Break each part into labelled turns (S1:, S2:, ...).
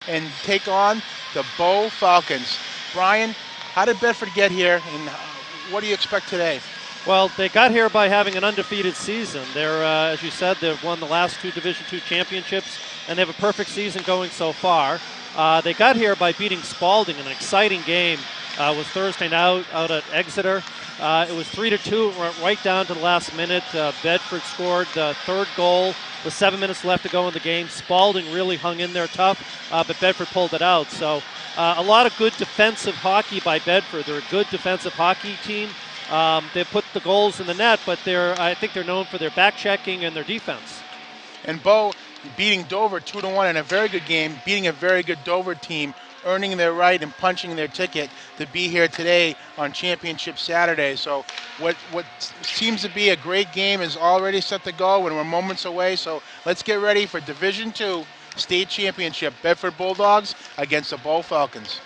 S1: and take on the Bow Falcons. Brian, how did Bedford get here, and what do you expect today?
S2: Well, they got here by having an undefeated season. They're, as you said, they've won the last 2 Division II championships, and they have a perfect season going so far. They got here by beating Spalding in an exciting game. It was Thursday night out at Exeter. It was 3-2, went right down to the last minute. Bedford scored the 3rd goal with 7 minutes left to go in the game. Spalding really hung in there tough, but Bedford pulled it out. So a lot of good defensive hockey by Bedford. They're a good defensive hockey team. They put the goals in the net, but I think they're known for their back checking and their defense.
S1: And Bow beating Dover 2-1 in a very good game, beating a very good Dover team, earning their right and punching their ticket to be here today on Championship Saturday. So what seems to be a great game is already set to go, and we're moments away. So let's get ready for Division II State Championship. Bedford Bulldogs against the Bow Falcons.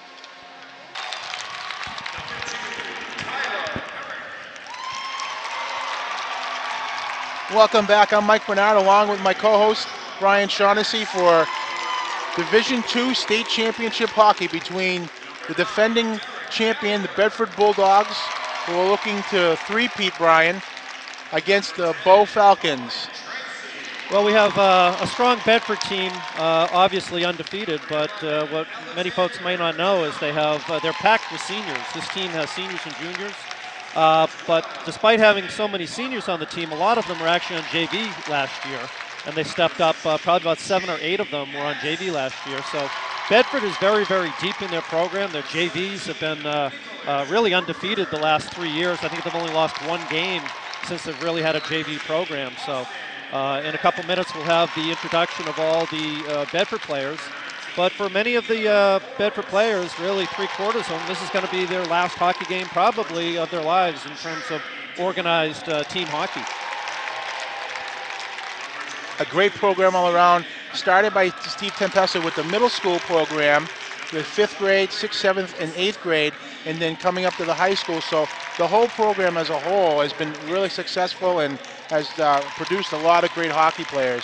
S1: Welcome back. I'm Mike Bernard along with my co-host Brian Shaughnessy for Division II State Championship hockey between the defending champion, the Bedford Bulldogs, who are looking to three-peat, Brian, against the Bow Falcons.
S2: Well, we have a strong Bedford team, obviously undefeated, but what many folks may not know is they're packed with seniors. This team has seniors and juniors. But despite having so many seniors on the team, a lot of them were actually on JV last year, and they stepped up. Probably about 7 or 8 of them were on JV last year. So Bedford is very, very deep in their program. Their JVs have been really undefeated the last 3 years. I think they've only lost 1 game since they've really had a JV program. So in a couple minutes, we'll have the introduction of all the Bedford players. But for many of the Bedford players, really 3/4 of them, this is going to be their last hockey game probably of their lives in terms of organized team hockey.
S1: A great program all around, started by Steve Tempesta with the middle school program, the 5th grade, 6th, 7th, and 8th grade, and then coming up to the high school. So the whole program as a whole has been really successful and has produced a lot of great hockey players.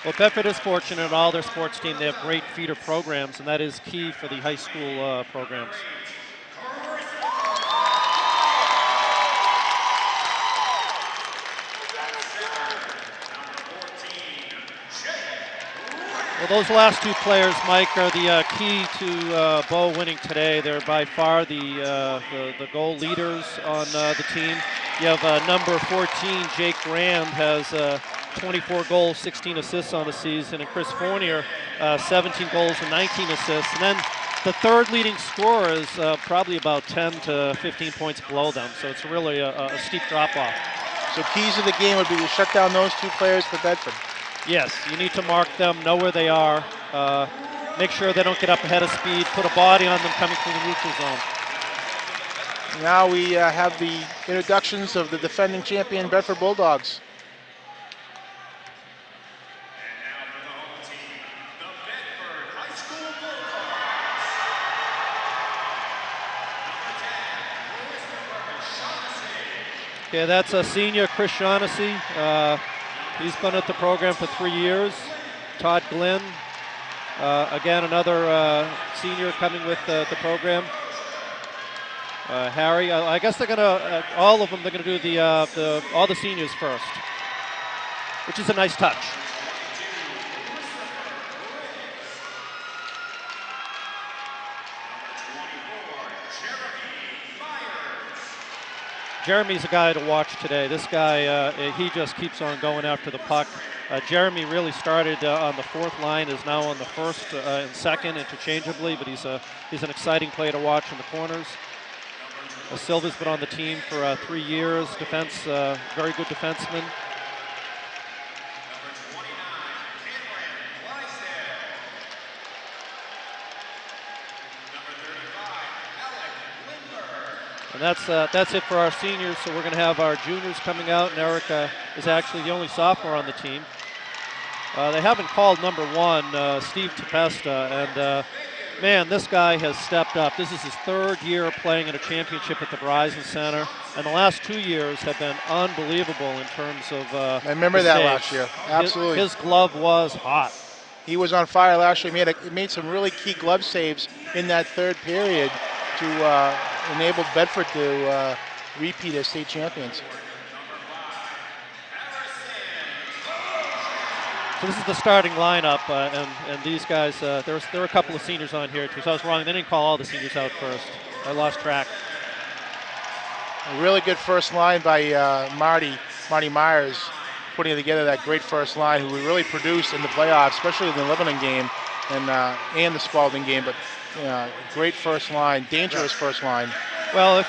S2: Well, Bedford is fortunate in all their sports team. They have great feeder programs, and that is key for the high school programs. Well, those last 2 players, Mike, are the key to Bow winning today. They're by far the goal leaders on the team. You have number 14, Jake Grand, has 24 goals, 16 assists on the season, and Chris Fournier, 17 goals and 19 assists. And then the 3rd leading scorer is probably about 10 to 15 points below them, so it's really a steep drop-off.
S1: So keys of the game would be to shut down those 2 players for Bedford.
S2: Yes, you need to mark them, know where they are, make sure they don't get up ahead of speed, put a body on them coming through the neutral zone.
S1: Now we have the introductions of the defending champion Bedford Bulldogs.
S2: Okay, that's a senior, Chris Shaughnessy. He's been at the program for 3 years. Todd Glenn, again, another senior coming with the program. Harry, I guess they're gonna, all of them, they're gonna do all the seniors first, which is a nice touch. Jeremy's a guy to watch today. This guy, he just keeps on going after the puck. Jeremy really started on the 4th line, is now on the 1st and 2nd interchangeably, but he's an exciting player to watch in the corners. Silva's been on the team for 3 years. Defense, very good defenseman. And that's it for our seniors, so we're going to have our juniors coming out, and Erica is actually the only sophomore on the team. They haven't called number 1, Steve Tempesta, and man, this guy has stepped up. This is his 3rd year playing in a championship at the Verizon Center, and the last 2 years have been unbelievable in terms of
S1: I remember that last year, absolutely.
S2: His glove was hot.
S1: He was on fire last year. He made some really key glove saves in that third period to enable Bedford to repeat as state champions.
S2: So this is the starting lineup, and these guys, there were a couple of seniors on here too, so I was wrong. They didn't call all the seniors out first. I lost track.
S1: A really good first line by Marty Myers, putting together that great first line who really produced in the playoffs, especially in the Lebanon game and the Spalding game, but great first line, dangerous first line.
S2: Well,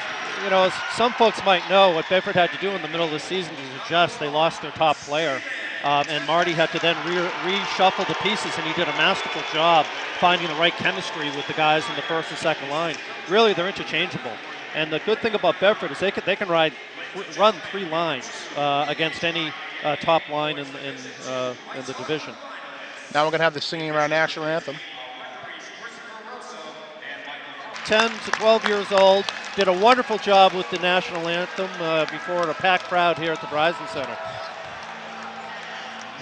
S2: as some folks might know, what Bedford had to do in the middle of the season was adjust. They lost their top player. And Marty had to then reshuffle the pieces, and he did a masterful job finding the right chemistry with the guys in the first and second line. Really, they're interchangeable. And the good thing about Bedford is they can run 3 lines against any top line in the division.
S1: Now we're going to have the singing of our national anthem.
S2: 10 to 12 years old, did a wonderful job with the national anthem before a packed crowd here at the Verizon Center.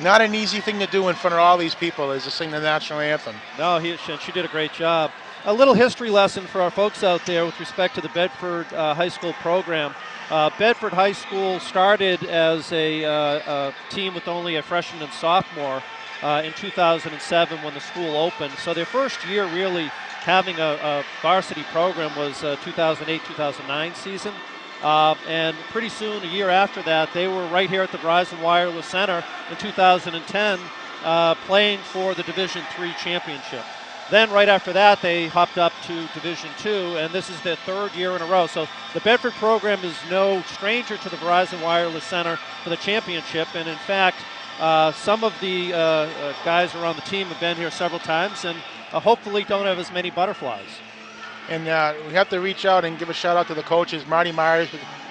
S1: Not an easy thing to do in front of all these people is to sing the national anthem.
S2: No, she did a great job. A little history lesson for our folks out there with respect to the Bedford High School program. Bedford High School started as a team with only a freshman and sophomore in 2007 when the school opened. So their first year really having a varsity program was 2008-2009 season. And pretty soon, a year after that, they were right here at the Verizon Wireless Center in 2010 playing for the Division III championship. Then right after that, they hopped up to Division II, and this is their 3rd year in a row. So the Bedford program is no stranger to the Verizon Wireless Center for the championship. And in fact, some of the guys around the team have been here several times and hopefully don't have as many butterflies.
S1: And we have to reach out and give a shout out to the coaches. Marty Myers,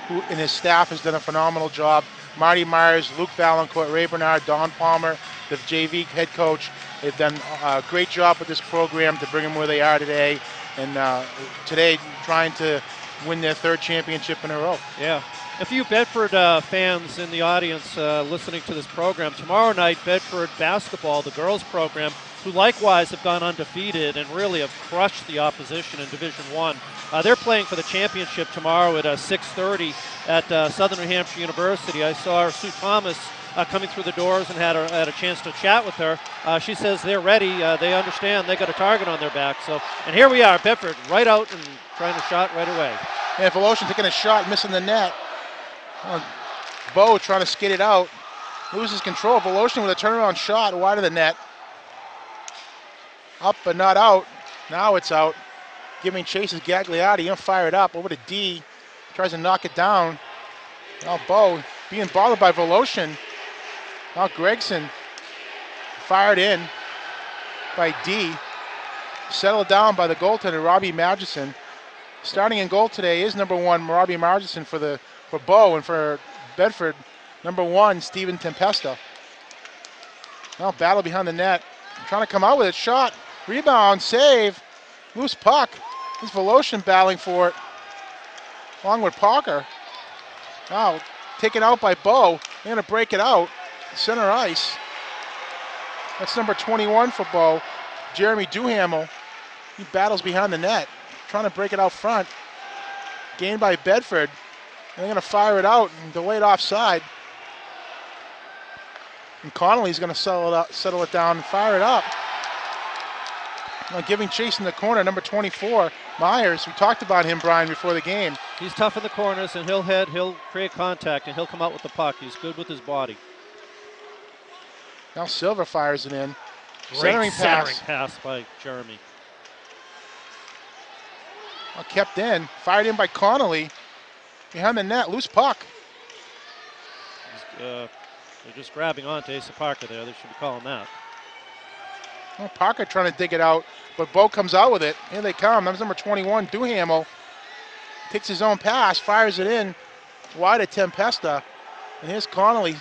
S1: who and his staff has done a phenomenal job. Marty Myers, Luke Valancourt, Ray Bernard, Don Palmer, the JV head coach. They've done a great job with this program to bring them where they are today. And today trying to win their 3rd championship in a row.
S2: Yeah. A few Bedford fans in the audience listening to this program. Tomorrow night, Bedford basketball, the girls program, who likewise have gone undefeated and really have crushed the opposition in Division I. They're playing for the championship tomorrow at 6:30 at Southern New Hampshire University. I saw Sue Thomas coming through the doors and had a chance to chat with her. She says they're ready. They understand they got a target on their back. So, and here we are, Bedford right out and trying to shot right away.
S1: And Voloshin taking a shot, missing the net. Bo trying to skate it out, loses control. Voloshin with a turnaround shot wide of the net. Up but not out. Now it's out. Giving chase is Gagliotti. He'll fire it up over to D. Tries to knock it down. Now Bo being bothered by Voloshin. Now Gregson fired in by D. Settled down by the goaltender, Robbie Magison. Starting in goal today is number 1, Robbie Magison for Bo, and for Bedford, number 1, Steven Tempesta. Now battle behind the net. Trying to come out with it. Shot. Rebound. Save. Loose puck. It's Voloshin battling for it. Along with Parker. Now taken out by Bo. They're going to break it out. Center ice. That's number 21 for Bo. Jeremy Duhamel. He battles behind the net. Trying to break it out front. Gained by Bedford. They're going to fire it out and delay it offside. And Connolly's going to settle it down and fire it up. Now giving chase in the corner, number 24, Myers. We talked about him, Brian, before the game.
S2: He's tough in the corners, and he'll create contact, and he'll come out with the puck. He's good with his body.
S1: Now Silver fires it in.
S2: Great centering pass by Jeremy.
S1: Well, kept in, fired in by Connolly. Behind the net, loose puck.
S2: They're just grabbing onto Asa Parker there. They should be calling that.
S1: Well, Parker trying to dig it out, but Bo comes out with it. Here they come. That's number 21, Duhamel. Takes his own pass, fires it in wide at Tempesta. And here's Connolly.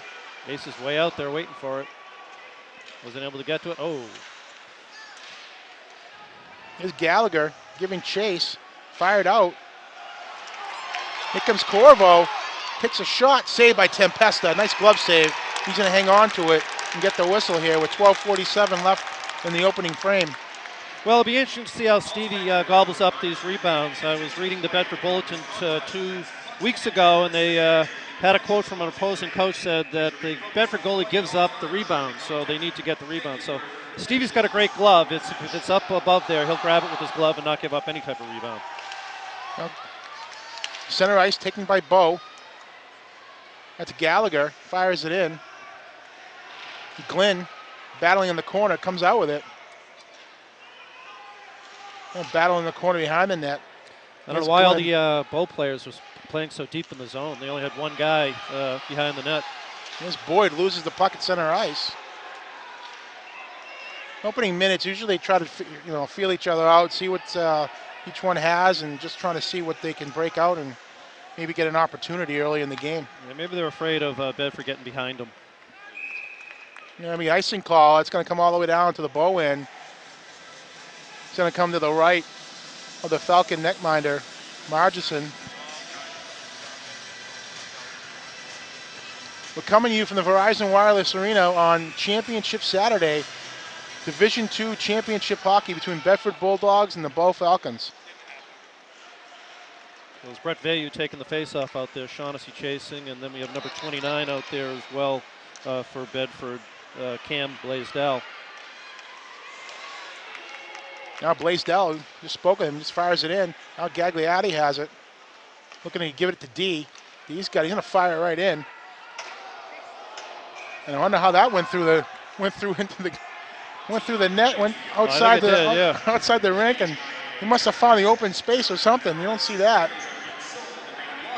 S2: Ace is way out there waiting for it. Wasn't able to get to it. Oh.
S1: Here's Gallagher giving chase. Fired out. Here comes Corvo. Takes a shot. Saved by Tempesta. Nice glove save. He's going to hang on to it and get the whistle here with 12:47 left in the opening frame.
S2: Well, it'll be interesting to see how Stevie gobbles up these rebounds. I was reading the Bedford Bulletin 2 weeks ago, and they had a quote from an opposing coach said that the Bedford goalie gives up the rebounds, so they need to get the rebound. So Stevie's got a great glove. If it's up above there, he'll grab it with his glove and not give up any type of rebound.
S1: Well, center ice taken by Bo. That's Gallagher, fires it in. Glenn, battling in the corner, comes out with it. Battle in the corner behind the net.
S2: I don't know why all the Bow players was playing so deep in the zone. They only had one guy behind the net.
S1: Here's Boyd, loses the puck at center ice. Opening minutes, usually they try to feel each other out, see what each one has, and just trying to see what they can break out and maybe get an opportunity early in the game.
S2: Yeah, maybe they're afraid of Bedford getting behind them.
S1: Icing call, it's going to come all the way down to the Bow end. It's going to come to the right of the Falcon netminder, Margison. We're coming to you from the Verizon Wireless Arena on Championship Saturday, Division II Championship Hockey between Bedford Bulldogs and the Bow Falcons.
S2: It was Brett Vayu taking the faceoff out there, Shaughnessy chasing, and then we have number 29 out there as well for Bedford, Cam Blaisdell.
S1: Now Blaisdell, just spoke with him, just fires it in. Now Gagliardi has it. Looking to give it to D. He's going to fire it right in. And I wonder how that went through the net, went outside outside the rink, and he must have found the open space or something. You don't see that.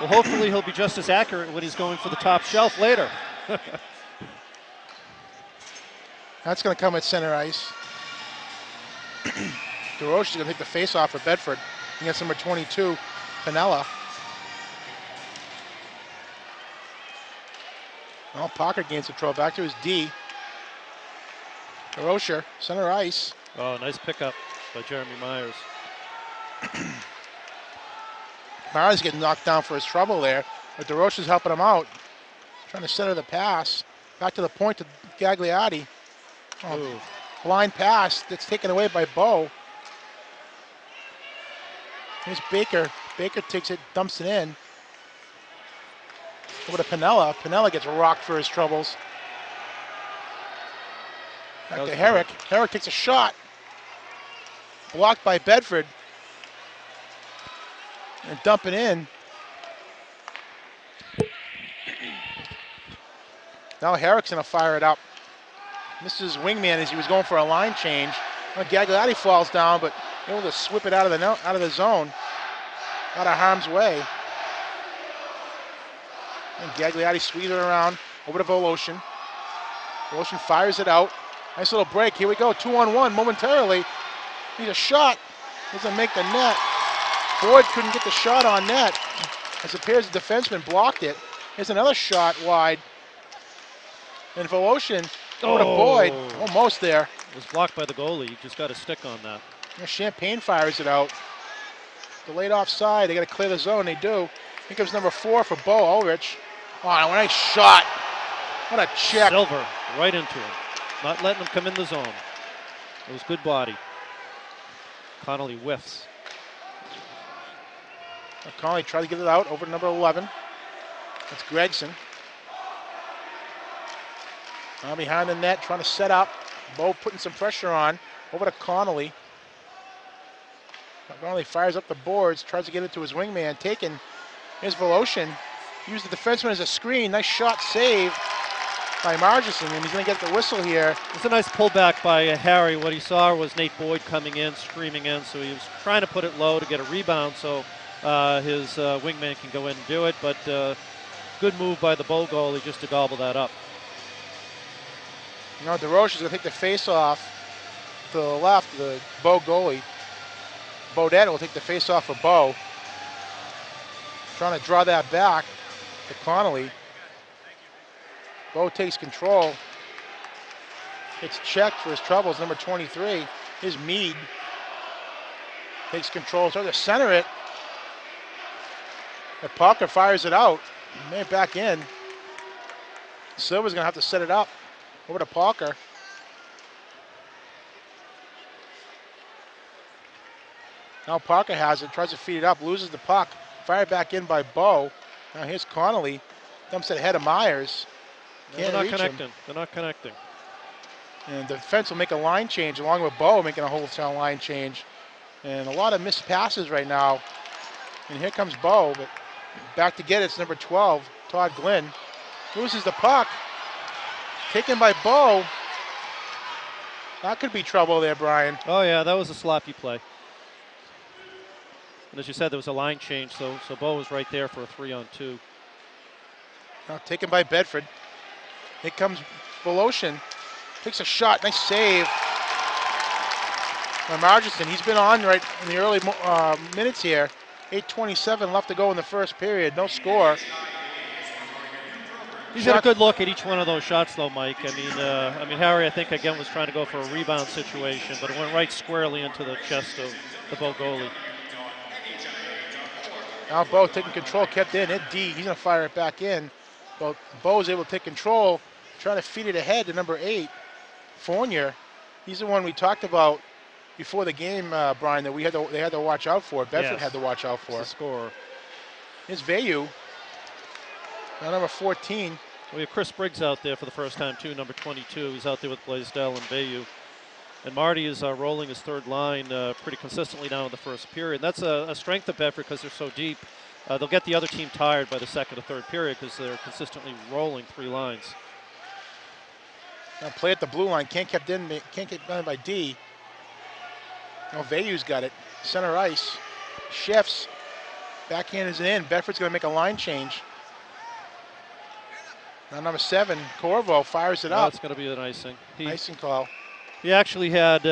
S2: Well, hopefully he'll be just as accurate when he's going for the top shelf later.
S1: That's going to come at center ice. DeRoche is going to take the face-off for Bedford against number 22, Pinella. Well, Parker gains control. Back to his D. DeRoche, center ice.
S2: Oh, nice pickup by Jeremy Myers.
S1: Myers getting knocked down for his trouble there, but DeRoche is helping him out. Trying to center the pass. Back to the point to Gagliardi. Oh, blind pass that's taken away by Bo. Here's Baker. Baker takes it, dumps it in. Over to Pinella. Pinella gets rocked for his troubles. Back to Herrick. Herrick takes a shot. Blocked by Bedford. And dump it in. Now Herrick's going to fire it up. Misses wingman as he was going for a line change. Well, Gagliardi falls down, but able to swip it out of the zone, out of harm's way. And Gagliardi squeezes it around over to Voloshin. Voloshin fires it out. Nice little break. Here we go. 2-on-1 momentarily. Needs a shot. Doesn't make the net. Boyd couldn't get the shot on net. As it appears the defenseman blocked it. Here's another shot wide. And Voloshin over to Boyd. Almost there.
S2: It was blocked by the goalie. You just got to stick on that.
S1: Champagne fires it out. Delayed offside. They got to clear the zone. They do. Here comes number 4 for Bo Ulrich. Oh, nice shot. What a check.
S2: Silver right into him. Not letting him come in the zone. It was good body. Connolly whiffs.
S1: Connolly tried to get it out over to number 11. That's Gregson. Now behind the net, trying to set up. Bo putting some pressure on. Over to Connolly. Connolly fires up the boards, tries to get it to his wingman. Taken. Here's Voloshin. Used the defenseman as a screen. Nice shot save by Margison, and he's going to get the whistle here.
S2: It's a nice pullback by Harry. What he saw was Nate Boyd coming in, screaming in, so he was trying to put it low to get a rebound so his wingman can go in and do it, but good move by the Bow goalie just to gobble that up.
S1: Now DeRoche is going to take the face-off to the left, the Bow goalie. Bodette will take the face-off for Bow. Trying to draw that back to Connolly. Bow takes control. It's checked for his troubles, number 23. Here's Mead. Takes control, tries to center it. And Parker fires it out. Made it back in. Silver's going to have to set it up. Over to Parker. Now Parker has it, tries to feed it up, loses the puck. Fired back in by Bo. Now here's Connolly. Dumps it ahead of Myers.
S2: They're not connecting. They're not connecting.
S1: And the defense will make a line change along with Bo making a wholesale line change. And a lot of missed passes right now. And here comes Bo, but back to get it, it's number 12, Todd Glynn. Loses the puck. Taken by Bo. That could be trouble there, Brian.
S2: Oh yeah, that was a sloppy play. And as you said, there was a line change, so Bo was right there for a 3-on-2.
S1: Now taken by Bedford. Here comes Voloshin. Takes a shot, nice save by Marginson. He's been on right in the early minutes here. 8:27 left to go in the first period, no score.
S2: He's got a good look at each one of those shots, though, Mike. I mean, Harry, I think again was trying to go for a rebound situation, but it went right squarely into the chest of the Bo goalie.
S1: Now Bo taking control, kept in, hit D. He's gonna fire it back in. But Bo's able to take control, trying to feed it ahead to number 8, Fournier. He's the one we talked about before the game, Brian, that they had to watch out for. Bedford had to watch out for.
S2: The scorer.
S1: Here's Vayu. Now number 14.
S2: We have Chris Briggs out there for the first time too, number 22. He's out there with Blaisdell and Vayu. And Marty is rolling his third line pretty consistently now in the first period. And that's a strength of Bedford because they're so deep. They'll get the other team tired by the second or third period because they're consistently rolling 3 lines.
S1: Now play at the blue line, can't get done by D. Now Vayu's got it, center ice. Shifts, backhand is in. Bedford's gonna make a line change. Now number 7, Corvo fires it up.
S2: That's gonna be an icing.
S1: Icing call.
S2: He actually had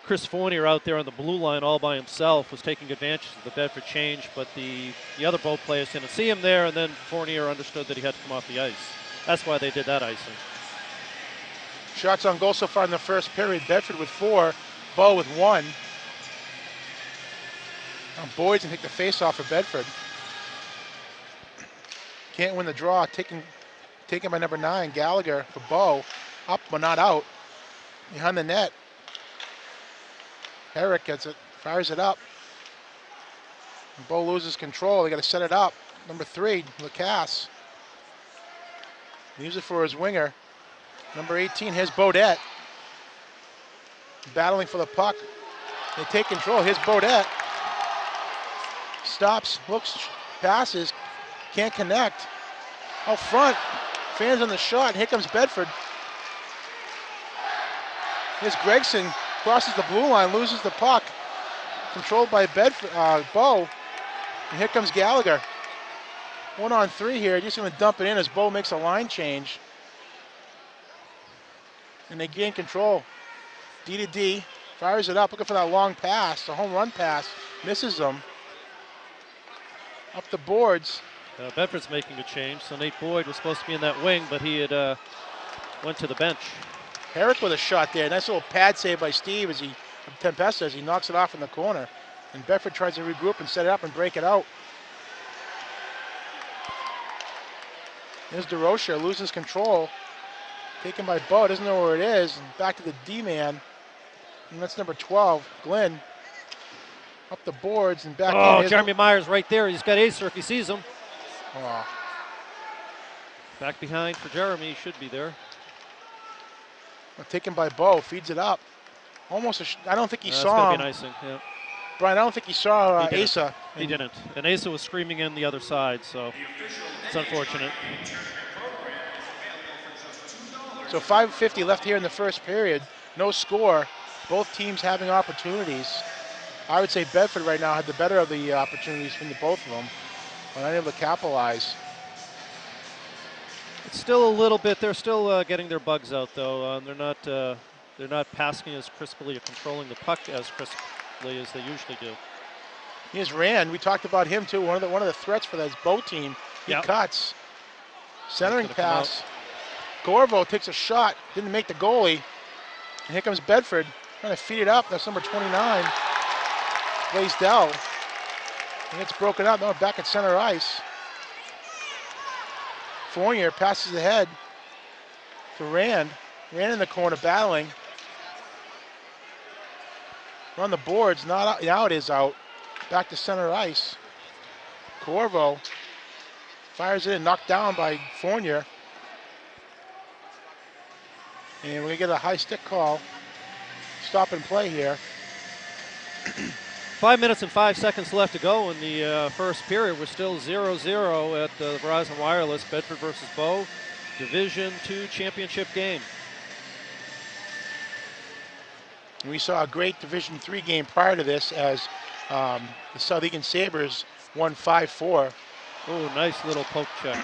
S2: Chris Fournier out there on the blue line all by himself, was taking advantage of the Bedford change, but the other both players didn't see him there, and then Fournier understood that he had to come off the ice. That's why they did that icing.
S1: Shots on goal so far in the first period. Bedford with 4, Bo with 1. Now Boyd's gonna take the face off for Bedford. Can't win the draw, taken by number 9, Gallagher for Bo. Up but not out. Behind the net. Herrick gets it, fires it up. And Bo loses control, they gotta set it up. Number 3, Lacasse. Use it for his winger. Number 18, here's Bodette. Battling for the puck. They take control, here's Bodette. Stops, looks, passes, can't connect. Out front, fans on the shot, here comes Bedford. Here's Gregson, crosses the blue line, loses the puck. Controlled by Bedford, Bo. And here comes Gallagher. 1-on-3 here, just gonna dump it in as Bo makes a line change. And they gain control. D to D, fires it up, looking for that long pass, a home run pass, misses them. Up the boards.
S2: Bedford's making a change, so Nate Boyd was supposed to be in that wing, but he had went to the bench.
S1: Herrick with a shot there. Nice little pad save by Steve Tempesta as he knocks it off in the corner. And Bedford tries to regroup and set it up and break it out. There's DeRocha, loses control. Taken by Bo, doesn't know where it is. And back to the D-man. And that's number 12, Glenn. Up the boards and back in.
S2: Oh, Jeremy Myers right there. He's got Acer if he sees him.
S1: Oh.
S2: Back behind for Jeremy, he should be there.
S1: Taken by Bo, feeds it up. Almost I don't think he saw
S2: gonna
S1: him.
S2: Be an icing, yeah.
S1: Brian, I don't think he saw
S2: He
S1: Asa.
S2: He didn't. And Asa was screaming in the other side, so it's unfortunate.
S1: So 5:50 left here in the first period. No score. Both teams having opportunities. I would say Bedford right now had the better of the opportunities from the both of them, but unable to capitalize.
S2: It's still a little bit. They're still getting their bugs out, though. They're not passing as crisply or controlling the puck as crisply as they usually do.
S1: Here's Rand. We talked about him too. One of the threats for this Bo team. He cuts. Centering pass. Corvo takes a shot. Didn't make the goalie. And here comes Bedford trying to feed it up. That's number 29, Blaisdell. And it's broken up. Now back at center ice. Fournier passes ahead to Rand. Rand in the corner battling. On the boards, not out. Now it is out. back to center ice. Corvo fires it in, knocked down by Fournier. And we're going to get a high stick call. Stop and play here.
S2: 5 minutes and 5 seconds left to go in the first period. We're still 0-0 at Verizon Wireless. Bedford versus Bow, Division II championship game.
S1: We saw a great Division III game prior to this as the Southeastern Sabres won 5-4.
S2: Oh, nice little poke check.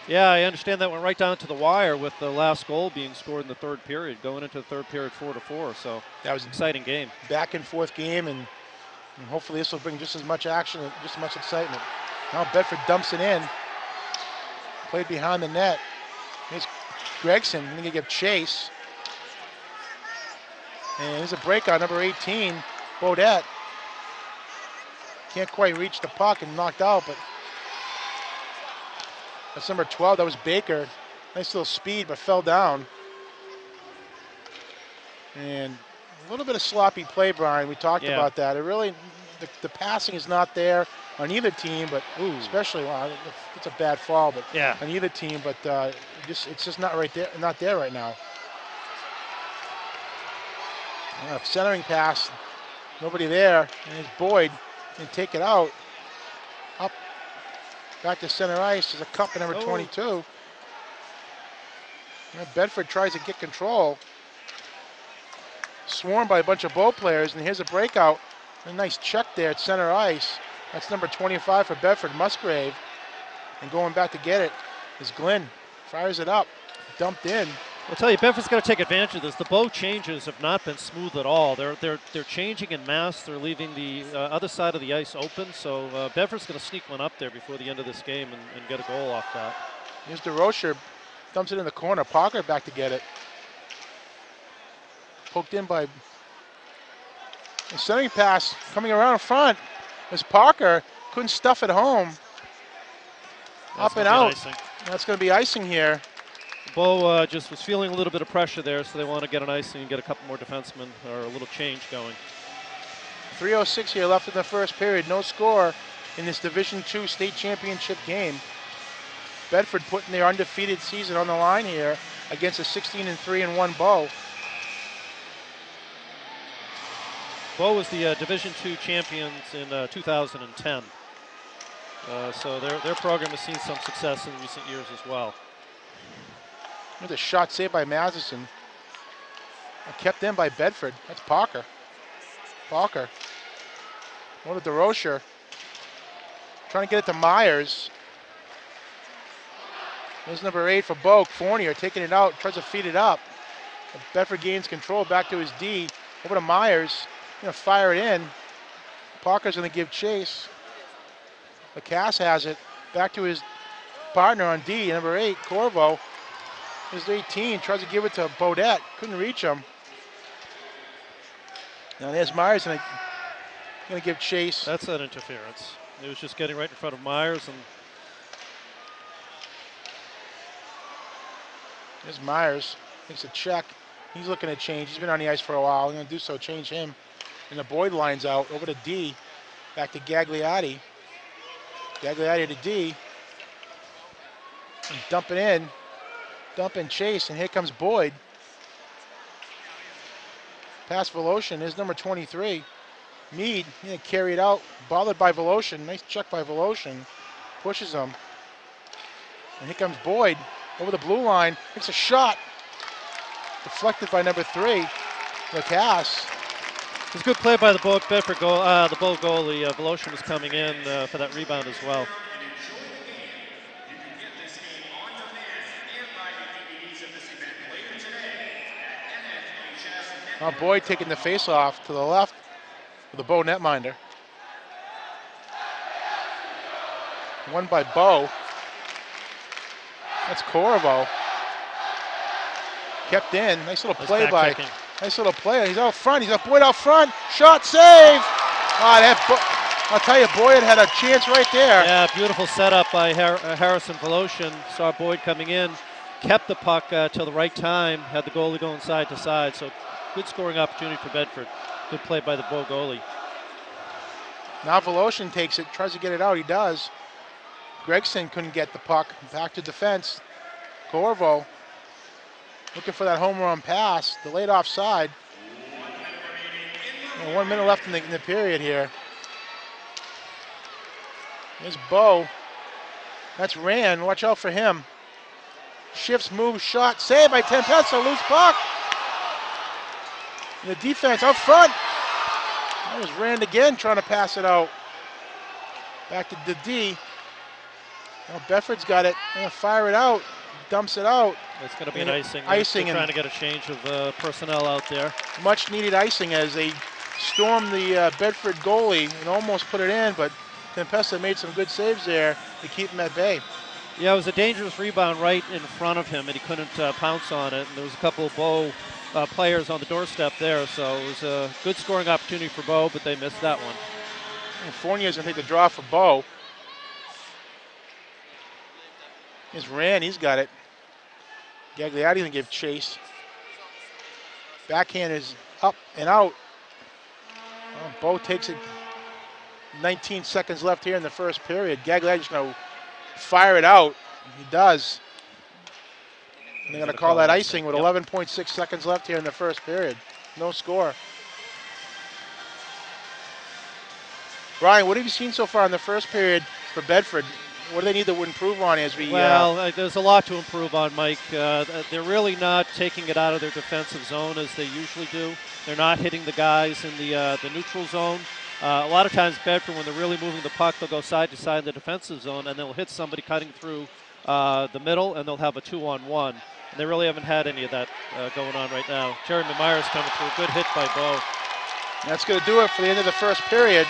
S2: Yeah, I understand that went right down to the wire with the last goal being scored in the third period, going into the third period 4-4. So
S1: that was
S2: an exciting game.
S1: Back and forth game, and hopefully this will bring just as much action, just as much excitement. Now Bedford dumps it in. Played behind the net. Here's Gregson, going to give chase. And there's a breakout, number 18, Bodette. Can't quite reach the puck and knocked out, but that's number 12, that was Baker. Nice little speed, but fell down. And a little bit of sloppy play, Brian. We talked about that. It really, the passing is not there on either team, but especially, well, it's a bad fall, but on either team, but it's just not right there, not there right now. Centering pass, nobody there, and it's Boyd, and take it out. Up, back to center ice is a cup at number 22. Bedford tries to get control. Swarmed by a bunch of Bow players, and here's a breakout. A nice check there at center ice. That's number 25 for Bedford, Musgrave. And going back to get it is Glenn. Fires it up, dumped in.
S2: I'll tell you, Bedford's got to take advantage of this. The Bow changes have not been smooth at all. They're changing in mass. They're leaving the other side of the ice open. So Bedford's going to sneak one up there before the end of this game and get a goal off that.
S1: Here's DeRocher, dumps it in the corner. Parker back to get it. Poked in by the centering pass coming around in front. As Parker couldn't stuff it home. Up and out. That's going to be icing here.
S2: Bow just was feeling a little bit of pressure there, so they want to get an icing and get a couple more defensemen or a little change going.
S1: 3:06 here left in the first period. No score in this Division II state championship game. Bedford putting their undefeated season on the line here against a 16-3-1 Bow.
S2: Bow was the Division II champions in 2010. So their program has seen some success in recent years as well.
S1: There's a shot saved by Matheson. Kept in by Bedford. That's Parker. Parker. Over to DeRocher. Trying to get it to Myers. There's number 8 for Bow. Fournier taking it out. Tries to feed it up. Bedford gains control back to his D. Over to Myers. Going to fire it in. Parker's going to give chase. Lacasse has it. Back to his partner on D. Number 8, Corvo. There's 18, tries to give it to Bodette, couldn't reach him. Now there's Myers, and going to give chase.
S2: That's an interference. It was just getting right in front of Myers, and
S1: there's Myers, makes a check. He's looking to change. He's been on the ice for a while. He's going to do so, change him. And the Boyd lines out, over to D, back to Gagliotti. Gagliotti to D, and dump it in. Dump and chase, and here comes Boyd. Pass Voloshin is number 23. Mead, carry it out, bothered by Voloshin. Nice check by Voloshin. Pushes him. And here comes Boyd over the blue line. Takes a shot. Deflected by number 3, Lacasse.
S2: It was a good play by the Bow Bedford goal. The Bow goalie, Voloshin, was coming in for that rebound as well.
S1: Now Boyd taking the face-off to the left with the Bow netminder. Won by Bow. That's Corvo. Kept in. Nice little play by. Nice little play. He's out front. He's got Boyd out front. Shot save. I'll tell you, Boyd had a chance right there.
S2: Yeah, beautiful setup by Harrison Voloshin. Saw Boyd coming in. Kept the puck till the right time. Had the goalie going side to side. So good scoring opportunity for Bedford. Good play by the Bow goalie.
S1: Now Voloshin takes it, tries to get it out. He does. Gregson couldn't get the puck. Back to defense. Corvo looking for that home run pass. Delayed offside. 1 minute left in the period here. There's Bow. That's Rand. Watch out for him. Shifts, moves, shot, saved by Tempesta. Loose puck. And the defense out front. That was Rand again trying to pass it out. Back to the D. Well, Bedford's got it. Gonna fire it out. Dumps it out.
S2: It's going to be an icing.
S1: Icing.
S2: They're trying to get a change of personnel out there.
S1: Much needed icing as they stormed the Bedford goalie and almost put it in, but Tempesta made some good saves there to keep him at bay.
S2: Yeah, it was a dangerous rebound right in front of him, and he couldn't pounce on it. And there was a couple of Bow players on the doorstep there, so it was a good scoring opportunity for Bow, but they missed that one.
S1: And Fournier's going to take the draw for Bow. Here's Rand, he's got it. Gagliardi didn't give chase. Backhand is up and out. Well, Bow takes it. 19 seconds left here in the first period. Gagliardi's going to fire it out. He does. And they're going to call that icing with 11.6 seconds left here in the first period. No score. Brian, what have you seen so far in the first period for Bedford? What do they need to improve on as we...
S2: Well, there's a lot to improve on, Mike. They're really not taking it out of their defensive zone as they usually do. They're not hitting the guys in the neutral zone. A lot of times Bedford, when they're really moving the puck, they'll go side to side in the defensive zone, and they'll hit somebody cutting through the middle, and they'll have a 2-on-1. And they really haven't had any of that going on right now. Jeremy Myers coming through. Good hit by Bow.
S1: That's going to do it for the end of the first period.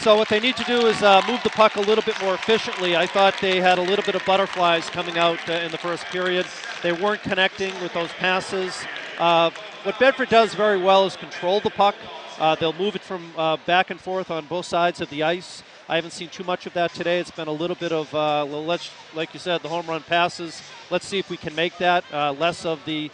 S2: So what they need to do is move the puck a little bit more efficiently. I thought they had a little bit of butterflies coming out in the first period. They weren't connecting with those passes. What Bedford does very well is control the puck. They'll move it from back and forth on both sides of the ice. I haven't seen too much of that today. It's been a little bit of, like you said, the home run passes. Let's see if we can make that less of the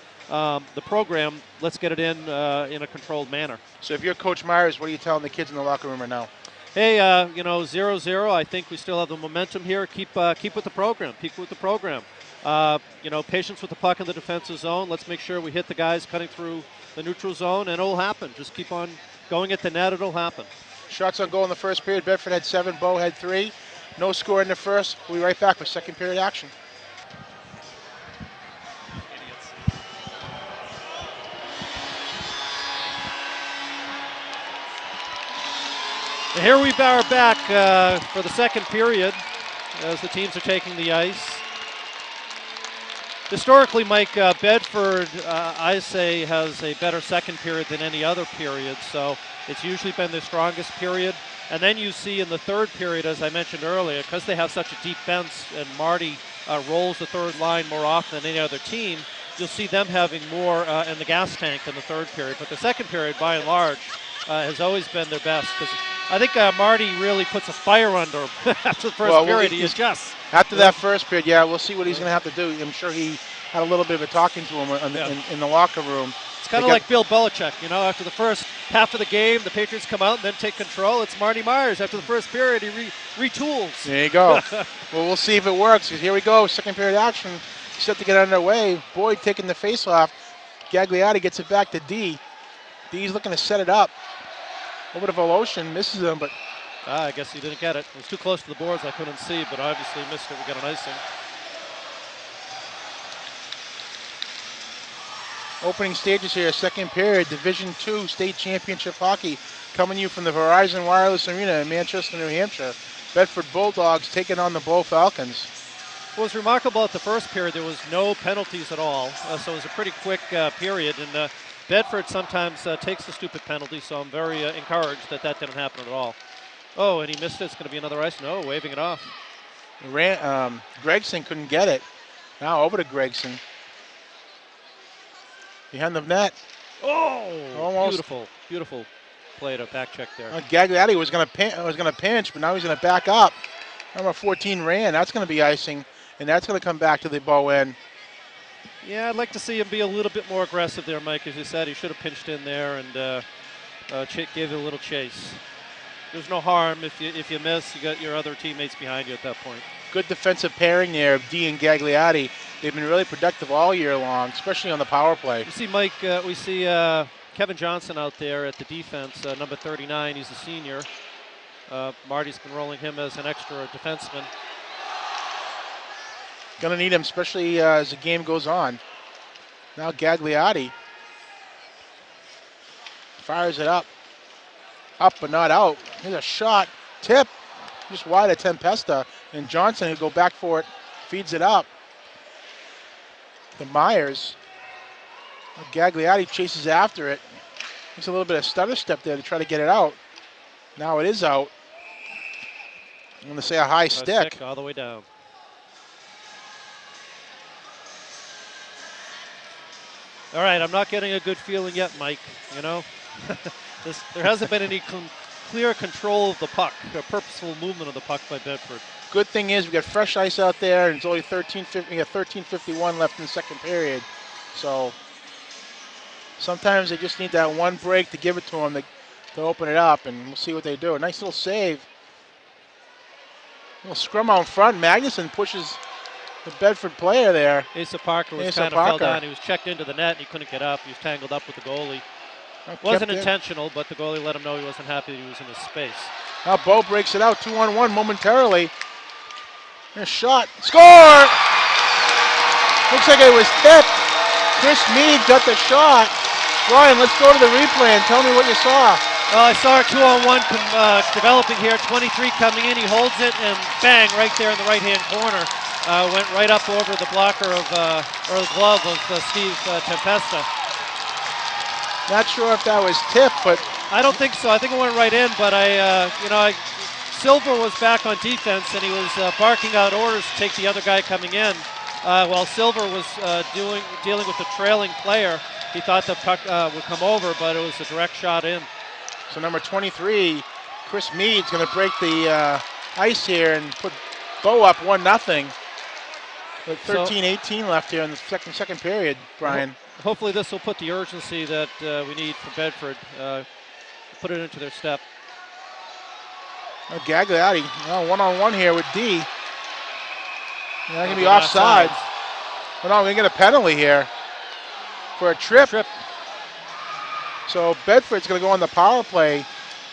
S2: program. Let's get it in a controlled manner.
S1: So if you're Coach Myers, what are you telling the kids in the locker room right now?
S2: Hey, 0-0. I think we still have the momentum here. Keep with the program. Keep with the program. Patience with the puck in the defensive zone. Let's make sure we hit the guys cutting through the neutral zone, and it'll happen. Just keep on going at the net. It'll happen.
S1: Shots on goal in the first period. Bedford had 7. Bow had 3. No score in the first. We'll be right back for second period action.
S2: And here we are back for the second period as the teams are taking the ice. Historically, Mike, Bedford, I say, has a better second period than any other period, so it's usually been their strongest period. And then you see in the third period, as I mentioned earlier, because they have such a deep bench and Marty rolls the third line more often than any other team, you'll see them having more in the gas tank in the third period. But the second period, by and large, has always been their best, because I think Marty really puts a fire under him after the first period. He adjusts.
S1: After that first period, we'll see what he's going to have to do. I'm sure he had a little bit of a talking to him in the locker room.
S2: It's kind of like Bill Belichick, after the first half of the game, the Patriots come out and then take control. It's Marty Myers. After the first period, he retools.
S1: There you go. Well, we'll see if it works. Here we go, second period action. Set to get underway. Boyd taking the face-off. Gagliardi gets it back to D. D's looking to set it up. Over to Voloshin, misses him, but...
S2: I guess he didn't get it. It was too close to the boards, I couldn't see, but obviously missed it. We got an icing.
S1: Opening stages here, second period, Division II State Championship Hockey, coming to you from the Verizon Wireless Arena in Manchester, New Hampshire. Bedford Bulldogs taking on the Bow Falcons.
S2: What was remarkable at the first period, there was no penalties at all, so it was a pretty quick period, and Bedford sometimes takes the stupid penalty, so I'm very encouraged that didn't happen at all. Oh, and he missed it. It's going to be another ice. No, waving it off.
S1: Gregson couldn't get it. Now over to Gregson. Behind the net.
S2: Oh,
S1: almost.
S2: Beautiful play to back check there.
S1: Gagliardi was going to pinch, but now he's going to back up. Number 14 ran. That's going to be icing, and that's going to come back to the Bow end.
S2: Yeah, I'd like to see him be a little bit more aggressive there, Mike. As you said, he should have pinched in there and gave it a little chase. There's no harm if you miss. You got your other teammates behind you at that point.
S1: Good defensive pairing there of D and Gagliardi. They've been really productive all year long, especially on the power play.
S2: You see, Mike, we see Kevin Johnson out there at the defense, number 39. He's a senior. Marty's been rolling him as an extra defenseman.
S1: Gonna need him, especially as the game goes on. Now Gagliardi fires it up. Up but not out. Here's a shot. Tip. Just wide of Tempesta. And Johnson, who go back for it, feeds it up. The Myers. Gagliardi chases after it. There's a little bit of stutter step there to try to get it out. Now it is out. I'm going to say a high stick.
S2: All the way down. All right, I'm not getting a good feeling yet, Mike. You know, there hasn't been any clear control of the puck, a purposeful movement of the puck by Bedford.
S1: Good thing is we got fresh ice out there, and it's only 13:51 left in the second period. So sometimes they just need that one break to give it to them to open it up, and we'll see what they do. A nice little save. A little scrum out front. Magnuson pushes the Bedford player there.
S2: Asa Parker was kind of fell down. He was checked into the net, and he couldn't get up. He was tangled up with the goalie. Wasn't intentional, but the goalie let him know he wasn't happy that he was in his space.
S1: Now Bo breaks it out 2-on-1 momentarily. And a shot. Score! Looks like it was tipped. Chris Meade got the shot. Brian, let's go to the replay and tell me what you saw.
S2: Well, I saw a 2-on-1 developing here. 23 coming in. He holds it, and bang, right there in the right-hand corner. Went right up over the blocker of, or the glove of Steve Tempesta.
S1: Not sure if that was tipped, but
S2: I don't think so. I think it went right in, but Silver was back on defense, and he was barking out orders to take the other guy coming in. While Silver was dealing with the trailing player, he thought the puck would come over, but it was a direct shot in.
S1: So number 23, Chris Meade's going to break the ice here and put Bo up 1-0. With 13:18 left here in the second period, Brian.
S2: Hopefully this will put the urgency that we need for Bedford, put it into their step.
S1: Gagliardi, one-on-one here with D. That going to be offside. But no, we get a penalty here for a trip. So Bedford's going to go on the power play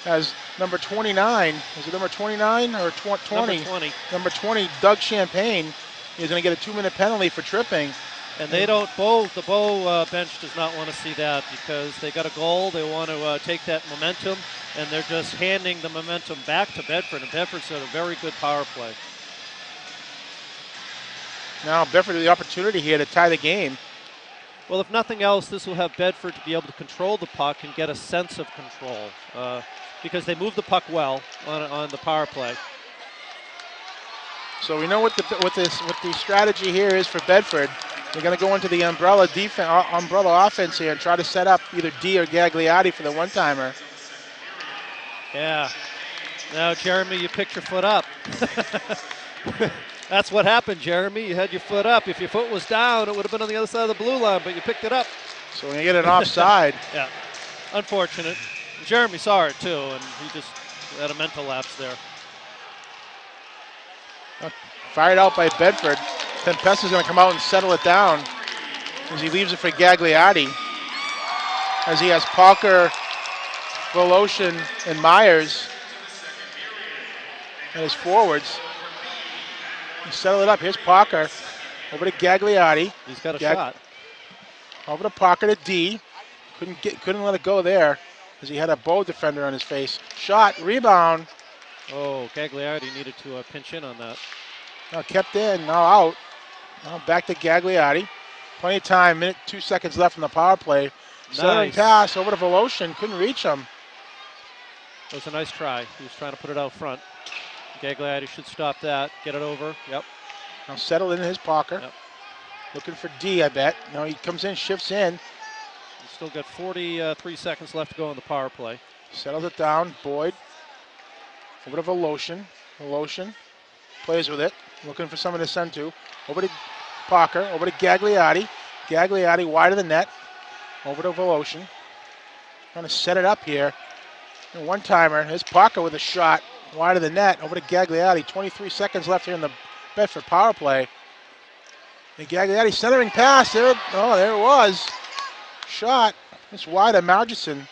S1: as number 29. Is it number 29 or 20?
S2: Number 20.
S1: Number 20, Doug Champagne, is going to get a 2-minute penalty for tripping.
S2: And they don't, the Bo bench does not want to see that because they got a goal. They want to take that momentum, and they're just handing the momentum back to Bedford. And Bedford's got a very good power play.
S1: Now Bedford has the opportunity here to tie the game.
S2: Well, if nothing else, this will have Bedford to be able to control the puck and get a sense of control because they move the puck well on the power play.
S1: So we know what the strategy here is for Bedford. They're going to go into the umbrella offense here and try to set up either D or Gagliardi for the one-timer.
S2: Yeah. Now, Jeremy, you picked your foot up. That's what happened, Jeremy. You had your foot up. If your foot was down, it would have been on the other side of the blue line, but you picked it up.
S1: So when you get an offside.
S2: Yeah. Unfortunate. Jeremy saw it, too, and he just had a mental lapse there.
S1: Fired out by Bedford. Tempesta's going to come out and settle it down as he leaves it for Gagliardi. As he has Parker, Voloshin, and Myers as his forwards. He settled it up. Here's Parker. Over to Gagliardi.
S2: He's got a shot.
S1: Over to Parker to D. Couldn't let it go there as he had a Bo defender on his face. Shot, rebound.
S2: Oh, Gagliardi needed to pinch in on that.
S1: Now kept in, now out. Now back to Gagliardi. Plenty of time, 2 seconds left in the power play. Nice. Pass over to Voloshin, couldn't reach him.
S2: It was a nice try. He was trying to put it out front. Gagliardi should stop that, get it over. Yep.
S1: Now settled into his Parker.
S2: Yep.
S1: Looking for D, I bet. Now he comes in, shifts in.
S2: He's still got 43 seconds left to go on the power play.
S1: Settles it down, Boyd. Over to Voloshin. Voloshin plays with it. Looking for someone to send to. Over to Parker, over to Gagliardi. Gagliardi wide of the net. Over to Voloshin. Trying to set it up here. And one-timer. Here's Parker with a shot wide of the net. Over to Gagliardi. 23 seconds left here in the Bedford power play. And Gagliardi centering pass. There it was. Shot. It's wide of Margison.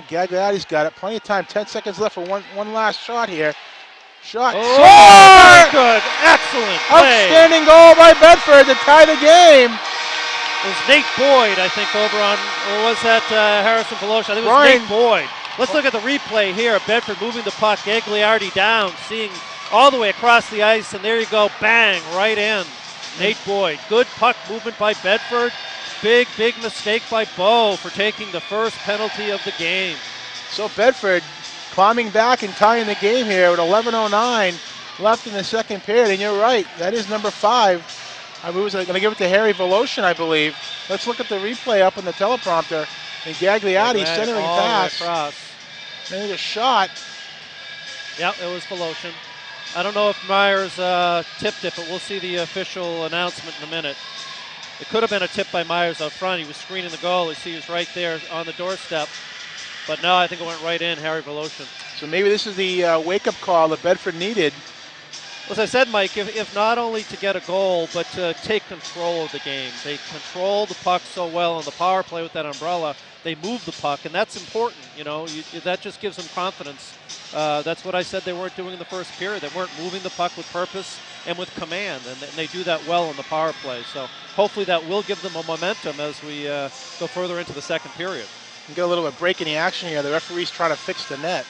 S1: Gagliardi's got it. Plenty of time. 10 seconds left for one last shot here. Shot.
S2: Oh, very good. Excellent play.
S1: Outstanding goal by Bedford to tie the game.
S2: It was Nate Boyd, I think, over on, or was that Harrison Voloshin? I think it was
S1: Brian.
S2: Nate Boyd. Let's look at the replay here. Bedford moving the puck. Gagliardi down, seeing all the way across the ice, and there you go. Bang, right in. Nate Boyd. Good puck movement by Bedford. Big mistake by Bo for taking the first penalty of the game.
S1: So Bedford climbing back and tying the game here with 11:09 left in the second period. And you're right, that is number 5. I was going to give it to Harry Voloshin, I believe. Let's look at the replay up on the teleprompter. And Gagliardi centering pass.
S2: Across.
S1: And a shot.
S2: Yep, it was Voloshin. I don't know if Myers tipped it, but we'll see the official announcement in a minute. It could have been a tip by Myers up front. He was screening the goal. You see he was right there on the doorstep. But no, I think it went right in, Harry Voloshin.
S1: So maybe this is the wake-up call that Bedford needed.
S2: As I said, Mike, if not only to get a goal, but to take control of the game. They control the puck so well on the power play with that umbrella. They move the puck, and that's important. You know, that just gives them confidence. That's what I said they weren't doing in the first period. They weren't moving the puck with purpose and with command, and they do that well in the power play. So hopefully that will give them a momentum as we go further into the second period.
S1: We get a little bit of break in the action here. The referee's trying to fix the net.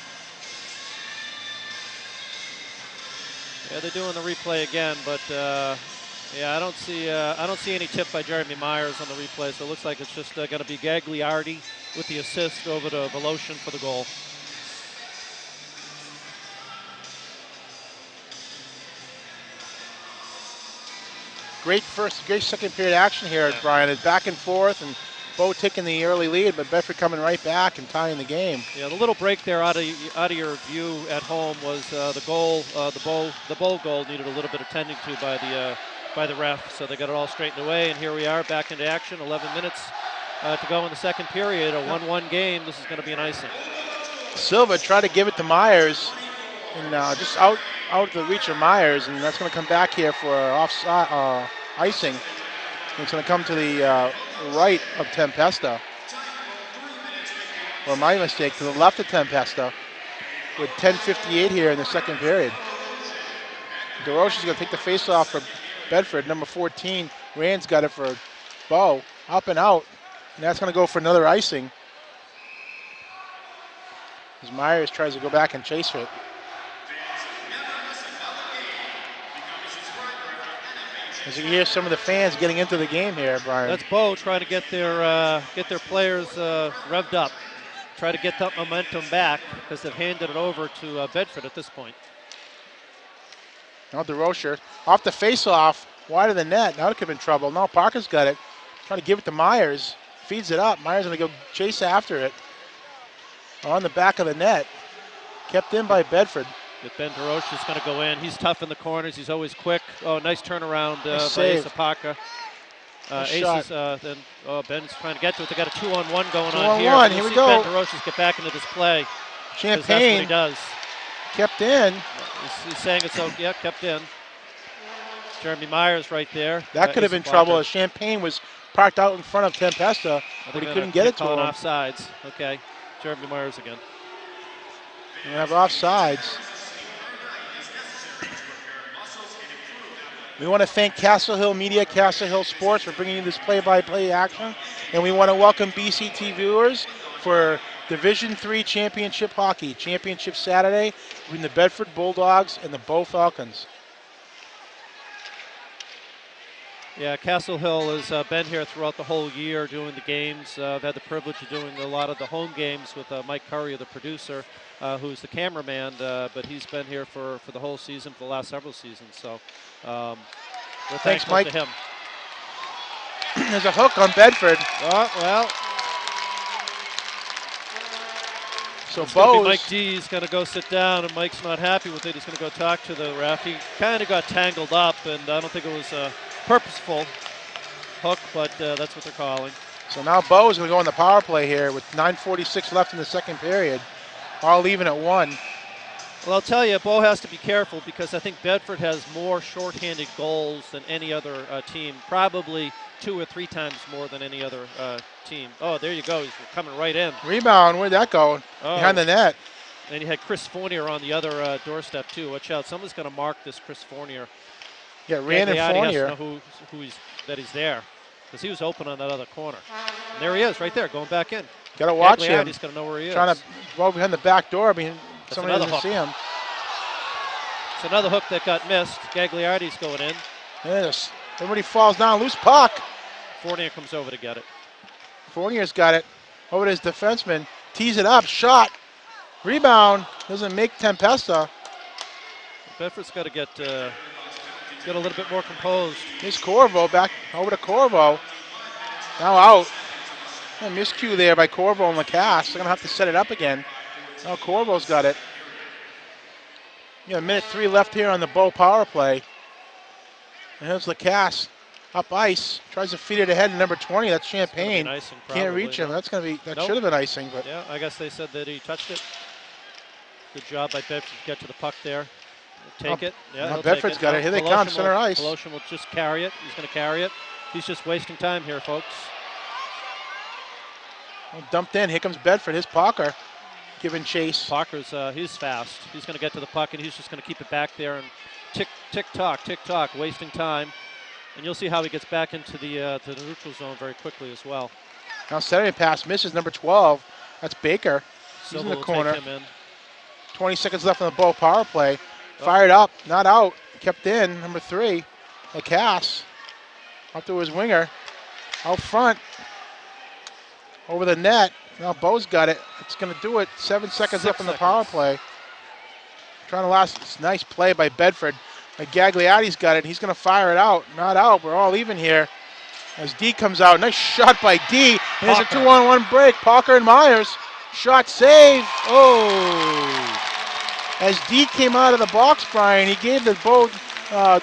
S2: Yeah, they're doing the replay again, but yeah, I don't see any tip by Jeremy Myers on the replay. So it looks like it's just going to be Gagliardi with the assist over to Voloshin for the goal.
S1: Great second period action here, yeah. Brian. It's back and forth, and Bo taking the early lead, but Bedford coming right back and tying the game.
S2: Yeah, the little break there out of your view at home was the goal. The Bo goal needed a little bit of tending to by the ref, so they got it all straightened away. And here we are back into action. 11 minutes to go in the second period. A 1-1 game. This is going to be an icing.
S1: Silva tried to give it to Myers, and just out the reach of Myers, and that's going to come back here for offside icing. It's going to come to the right of Tempesta. Or my mistake, to the left of Tempesta with 10:58 here in the second period. DeRoche is going to take the face-off for Bedford. Number 14, Rand's got it for Bo. Up and out. And that's going to go for another icing. As Myers tries to go back and chase it. As you can hear some of the fans getting into the game here, Brian.
S2: That's Bo trying to get their players revved up, try to get that momentum back because they've handed it over to Bedford at this point.
S1: Now DeRocher off the face-off, wide of the net. Now it could have been trouble. Now Parker's got it. Trying to give it to Myers. Feeds it up. Myers going to go chase after it. On the back of the net. Kept in by Bedford.
S2: Ben DeRoche is going to go in. He's tough in the corners. He's always quick. Oh, nice turnaround
S1: nice
S2: by Asa Parker. Ace is, Ben's trying to get to it. They got a 2-on-1 going on here.
S1: 2-on-1, here we go.
S2: Ben DeRoche get back into this play.
S1: Champagne.
S2: That's what he does.
S1: Kept in.
S2: He's saying it's so, yeah, kept in. Jeremy Myers right there.
S1: That could have been trouble as Champagne was parked out in front of Tempesta, but he couldn't get it to him.
S2: Offsides. Okay, Jeremy Myers again.
S1: We have offsides. We want to thank CastleHill Media, CastleHill Sports for bringing you this play-by-play action. And we want to welcome BCT viewers for Division III Championship Hockey. Championship Saturday between the Bedford Bulldogs and the Bow Falcons.
S2: Yeah, CastleHill has been here throughout the whole year doing the games. I've had the privilege of doing a lot of the home games with Mike Curry, the producer, who's the cameraman, but he's been here for the whole season, for the last several seasons. So we're
S1: thanks, Mike.
S2: To him.
S1: There's a hook on Bedford.
S2: Oh, well.
S1: So Bo,
S2: Mike D is going to go sit down, and Mike's not happy with it. He's going to go talk to the ref. He kind of got tangled up, and I don't think it was purposeful. hook, but that's what they're calling.
S1: So now Bo is going to go on the power play here with 9:46 left in the second period. All even at 1.
S2: Well, I'll tell you, Bo has to be careful because I think Bedford has more shorthanded goals than any other team, probably 2 or 3 times more than any other team. Oh, there you go. He's coming right in.
S1: Rebound. Where'd that go?
S2: Oh.
S1: Behind the net.
S2: And you had Chris Fournier on the other doorstep, too. Watch out. Someone's going to mark this Chris Fournier.
S1: Yeah, Rand and Fournier.
S2: Has to know that he's there because he was open on that other corner. And there he is right there going back in.
S1: Got to watch him.
S2: He's going to know where he is.
S1: Trying to go behind the back door.
S2: That's
S1: somebody doesn't see him.
S2: It's another hook that got missed. Gagliardi's going in.
S1: Yes. Everybody falls down. Loose puck.
S2: Fournier comes over to get it.
S1: Fournier's got it. Over to his defenseman. Tees it up. Shot. Rebound. Doesn't make Tempesta.
S2: Bedford's got to get a little bit more composed.
S1: Here's Corvo back over to Corvo. Now out. A miscue there by Corvo and Lacasse. They're going to have to set it up again. Now Corvo's got it. Yeah, 1:03 left here on the Bow power play. And here's Lacasse up ice. Tries to feed it ahead to number 20. That's Champagne.
S2: Icing,
S1: can't reach him. That's going to be. That
S2: nope.
S1: should have been icing, but
S2: yeah, I guess they said that he touched it. Good job by Bedford to get to the puck there. Take it. Yeah,
S1: Bedford's got it. Here they come, center ice.
S2: Pelosion will just carry it. He's going to carry it. He's just wasting time here, folks.
S1: Well, dumped in. Here comes Bedford. Here's Parker giving chase.
S2: Parker's he's fast. He's going to get to the puck, and he's just going to keep it back there and tick tock, wasting time. And you'll see how he gets back into the neutral zone very quickly as well.
S1: Now centering pass misses. Number 12. That's Baker. He's in the corner. 20 seconds left on the Bow power play. Fired up, not out. Kept in. Number 3. Lacasse. Up to his winger. Out front. Over the net. Now Bo's got it. It's going to do it. 7 seconds left on the power play. Trying to last. It's a nice play by Bedford. Gagliardi's got it. He's going to fire it out. Not out. We're all even here. As D comes out. Nice shot by D. And there's a 2-on-1 break. Parker and Myers. Shot save. Oh. As D came out of the box, Brian, he gave the Bow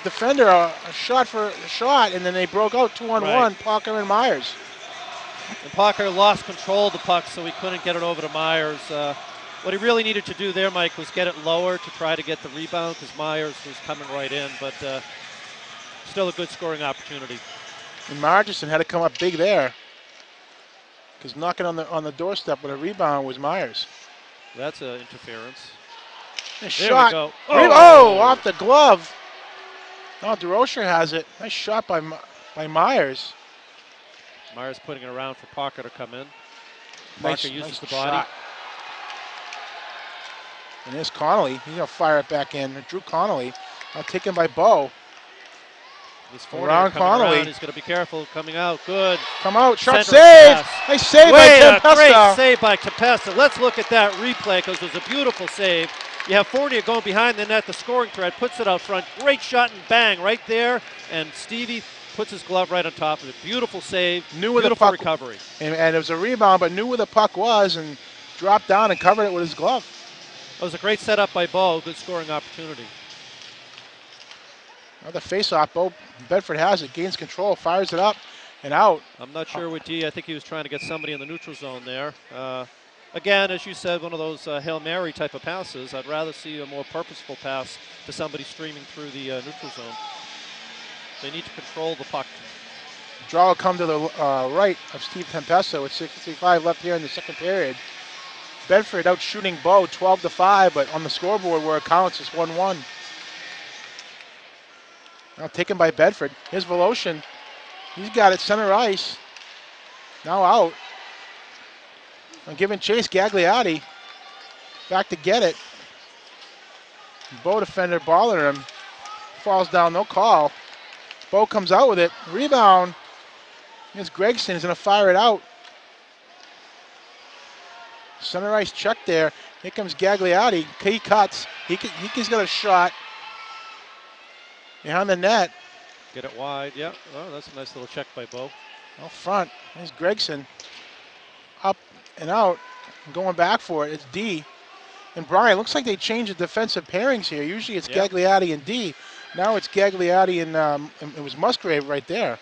S1: defender a shot, and then they broke out 2-on-1. Right. Parker and Myers.
S2: And Parker lost control of the puck, so he couldn't get it over to Myers. What he really needed to do there, Mike, was get it lower to try to get the rebound because Myers was coming right in, but still a good scoring opportunity.
S1: And Margison had to come up big there because knocking on the doorstep with a rebound was Myers.
S2: That's an interference.
S1: Nice shot.
S2: We go.
S1: Oh, off the glove. Now DeRocher has it. Nice shot by Myers.
S2: Myers putting it around for Parker to come in.
S1: Nice,
S2: Parker uses
S1: nice
S2: the body.
S1: Shot. And there's Connolly. He's going to fire it back in. Drew Connolly. Now taken by Bo.
S2: Around Connolly. He's going to be careful coming out. Good.
S1: Come out. Shot save. Nice save by Tempesta.
S2: Great save by Tempesta. Let's look at that replay because it was a beautiful save. You have Fournier going behind the net, the scoring thread, puts it out front. Great shot and bang right there. And Stevie puts his glove right on top of it. Beautiful save.
S1: Knew where
S2: beautiful
S1: the puck,
S2: recovery.
S1: And it was a rebound, but knew where the puck was and dropped down and covered it with his glove.
S2: It was a great setup by Bo. Good scoring opportunity.
S1: Another face-off. Bo Bedford has it. Gains control. Fires it up and out.
S2: I'm not sure with D. I think he was trying to get somebody in the neutral zone there. Again, as you said, one of those Hail Mary type of passes. I'd rather see a more purposeful pass to somebody streaming through the neutral zone. They need to control the puck.
S1: Draw will come to the right of Steve Tempesta with 6:55 left here in the second period. Bedford out shooting Bo 12-5, but on the scoreboard where it counts, it's 1-1. Now taken by Bedford. Here's Voloshin. He's got it center ice. Now out. And giving chase, Gagliardi. Back to get it. Bo defender bothering him. Falls down, no call. Bo comes out with it. Rebound. Here's Gregson. He's going to fire it out. Center ice check there. Here comes Gagliardi. He cuts. He's got a shot. Behind the net.
S2: Get it wide. Yeah. Oh, that's a nice little check by Bo.
S1: Out front. There's Gregson. Up and out. And going back for it. It's D. And Brian, looks like they changed the defensive pairings here. Usually it's Gagliardi and D. Now it's Gagliardi and it was Musgrave right there.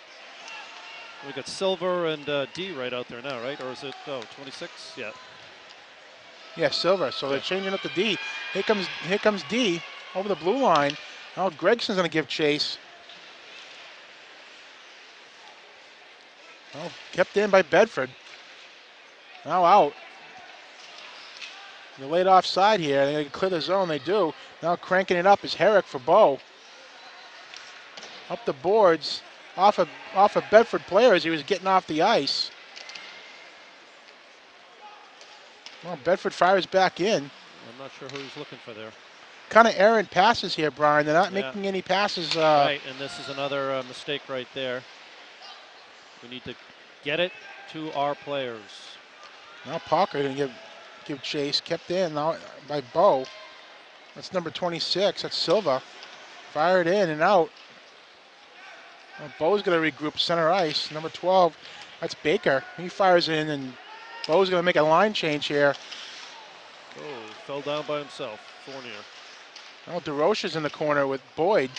S2: We got Silver and D right out there now, right? Or is it 26? Yeah.
S1: Yeah, Silver. So they're changing up to D. Here comes D over the blue line. Now Gregson's going to give chase. Oh, kept in by Bedford. Now out. They're laid offside here. They're going to clear the zone. They do. Now cranking it up is Herrick for Bow. Up the boards. Off of Bedford player as he was getting off the ice. Well, Bedford fires back in.
S2: I'm not sure who he's looking for there.
S1: Kind of errant passes here, Brian. They're not making any passes.
S2: Right, and this is another mistake right there. We need to get it to our players.
S1: Now Parker going to give chase. Kept in now by Bow. That's number 26. That's Silva. Fired in and out. Well, Bow's going to regroup center ice. Number 12, that's Baker. He fires in, and Bow's going to make a line change here.
S2: Oh, he fell down by himself. Fournier.
S1: Well, DeRoche's in the corner with Boyd.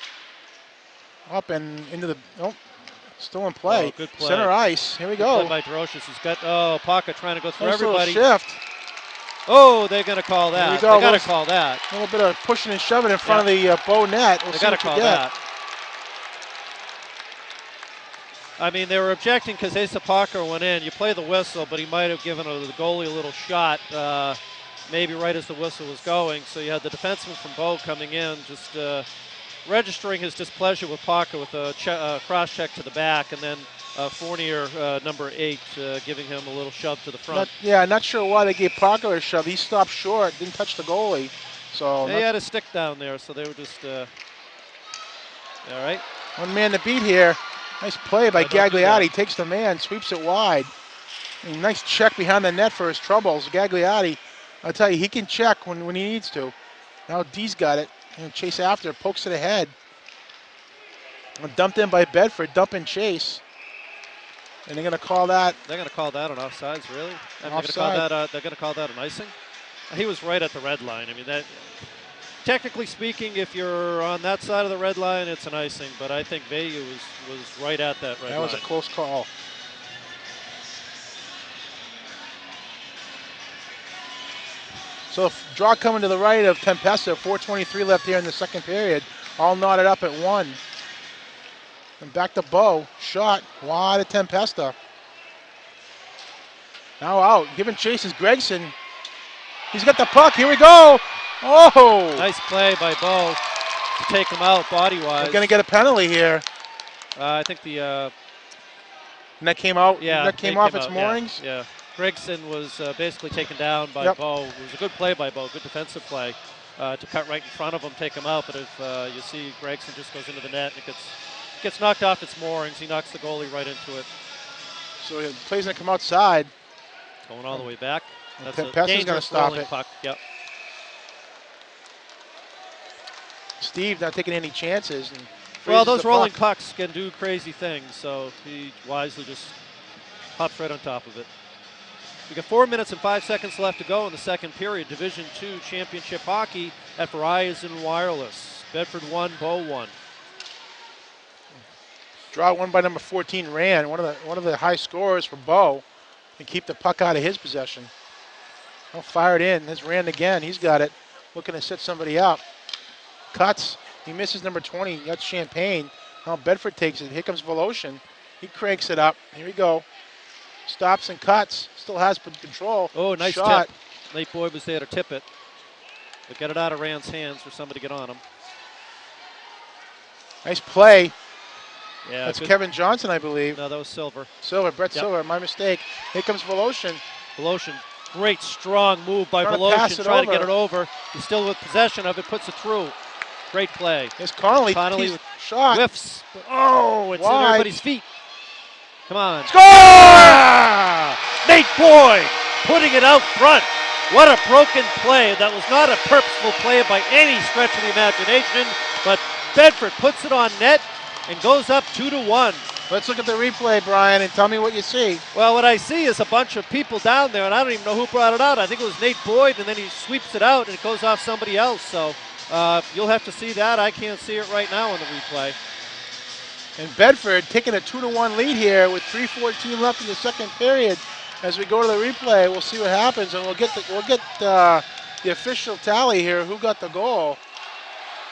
S1: Up and into the... Oh, still in play.
S2: Oh, good play.
S1: Center ice. Here we
S2: Good
S1: go.
S2: play by DeRoche. He's got... Oh, Pocket trying to go through
S1: Nice
S2: everybody.
S1: little shift.
S2: Oh, they're going to call that.
S1: Here we go.
S2: They got to call that.
S1: A little bit of pushing and shoving in front of the Bow net. We'll
S2: They
S1: see
S2: got to
S1: what you
S2: call
S1: get.
S2: that. I mean, they were objecting because Asa Parker went in. You play the whistle, but he might have given the goalie a little shot, maybe right as the whistle was going. So you had the defenseman from Bow coming in, just registering his displeasure with Parker with a cross check to the back, and then Fournier, number 8, giving him a little shove to the front.
S1: Not sure why they gave Parker a shove. He stopped short, didn't touch the goalie. So
S2: he had a stick down there, so they were just all right.
S1: One man to beat here. Nice play by Gagliotti. Takes the man, sweeps it wide. And nice check behind the net for his troubles. Gagliotti, I'll tell you, he can check when he needs to. Now D's got it. And chase after, pokes it ahead. Dumped in by Bedford, dump and chase. And they're going to call that.
S2: They're going to call that on offsides, really? And
S1: Offside.
S2: they're going to call that an icing? He was right at the red line. I mean, that. Technically speaking, if you're on that side of the red line, it's an icing. But I think Veyu was right at that red line.
S1: That was a close call. So draw coming to the right of Tempesta. 4:23 left here in the second period. All knotted up at 1. And back to Bow. Shot wide of Tempesta. Now out. Giving chase is Gregson. He's got the puck. Here we go. Oh!
S2: Nice play by Bow to take him out body-wise.
S1: They're going to get a penalty here.
S2: I think the...
S1: And that came out.
S2: Yeah,
S1: that came off its moorings.
S2: Yeah. Gregson was basically taken down by Bow. It was a good play by Bow, good defensive play to cut right in front of him, take him out. But if you see Gregson just goes into the net and it gets knocked off its moorings, he knocks the goalie right into it.
S1: So the play's going to come outside.
S2: Going all the way back. That's
S1: Tempesta's going to stop it.
S2: Puck. Yep.
S1: Steve not taking any chances. And
S2: well, those rolling
S1: puck.
S2: pucks can do crazy things, so he wisely just hops right on top of it. We got 4 minutes and 5 seconds left to go in the second period. Division II championship hockey at Verizon Wireless. Bedford 1, Bow 1.
S1: Draw won by number 14, Rand, one of the high scorers for Bow, and keep the puck out of his possession. Oh, fired in. There's Rand again. He's got it. Looking to set somebody up. Cuts. He misses number 20. That's Champagne. Now Bedford takes it. Here comes Voloshin. He cranks it up. Here we go. Stops and cuts. Still has control.
S2: Oh, nice
S1: shot.
S2: tip. Nate Boyd was there to tip it. But get it out of Rand's hands for somebody to get on him.
S1: Nice play.
S2: Yeah,
S1: that's
S2: good.
S1: Kevin Johnson, I believe.
S2: No, that was Silver.
S1: Brett Silver, my mistake. Here comes Voloshin.
S2: Voloshin, great strong move by Voloshin, trying to get it over. He's still with possession of it, puts it through. Great play.
S1: Here's Connolly.
S2: Connolly
S1: shot.
S2: Whiffs. Oh, it's
S1: wide.
S2: in everybody's feet. Come on.
S1: Score!
S2: Nate Boyd putting it out front. What a broken play. That was not a purposeful play by any stretch of the imagination, but Bedford puts it on net and goes up 2-1.
S1: Let's look at the replay, Brian, and tell me what you see.
S2: Well, what I see is a bunch of people down there, and I don't even know who brought it out. I think it was Nate Boyd, and then he sweeps it out, and it goes off somebody else. So you'll have to see that. I can't see it right now on the replay.
S1: And Bedford taking a 2-1 lead here with 3:14 left in the second period. As we go to the replay, we'll see what happens, and we'll get the official tally here. Who got the goal?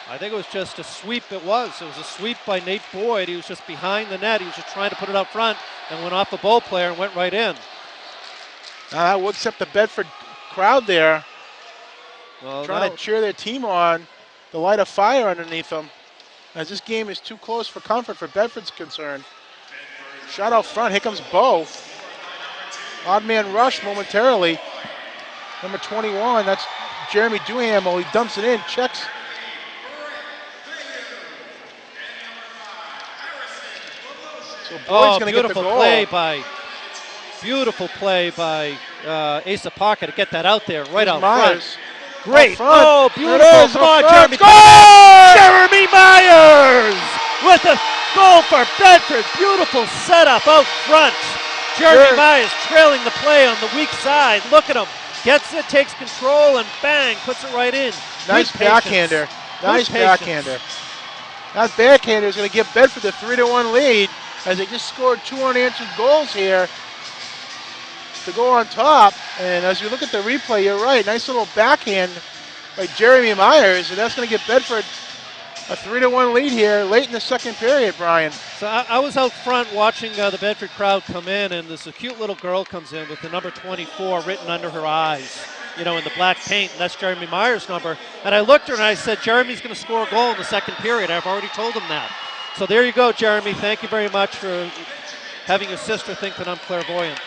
S2: I think it was just a sweep. It was a sweep by Nate Boyd. He was just behind the net. He was just trying to put it up front and went off the goal player and went right in.
S1: I would accept the Bedford crowd there,
S2: Well,
S1: trying to cheer their team on, the light of fire underneath them, as this game is too close for comfort for Bedford's concerned. Shot out front. Here comes Bo. Odd man rush momentarily. Number 21, that's Jeremy Duhamel. He dumps it in, checks. So Boyd's going to get the goal.
S2: Beautiful play by Asa Parker to get that out there, right out
S1: Myers.
S2: front. Great.
S1: Front.
S2: Oh, beautiful. Come on, Jeremy.
S1: Score!
S2: Jeremy Myers with a goal for Bedford. Beautiful setup out front. Jeremy Myers trailing the play on the weak side. Look at him. Gets it, takes control, and bang, puts it right in.
S1: Nice backhander. Nice backhander. That backhander is going to give Bedford the 3-1 lead as they just scored 2 unanswered goals here to go on top. And as you look at the replay, you're right. Nice little backhand by Jeremy Myers, and that's going to give Bedford a 3-1 lead here late in the second period, Brian.
S2: So I was out front watching the Bedford crowd come in, and this cute little girl comes in with the number 24 written under her eyes, you know, in the black paint, and that's Jeremy Myers' number. And I looked at her and I said, Jeremy's going to score a goal in the second period. I've already told him that. So there you go, Jeremy. Thank you very much for having your sister think that I'm clairvoyant.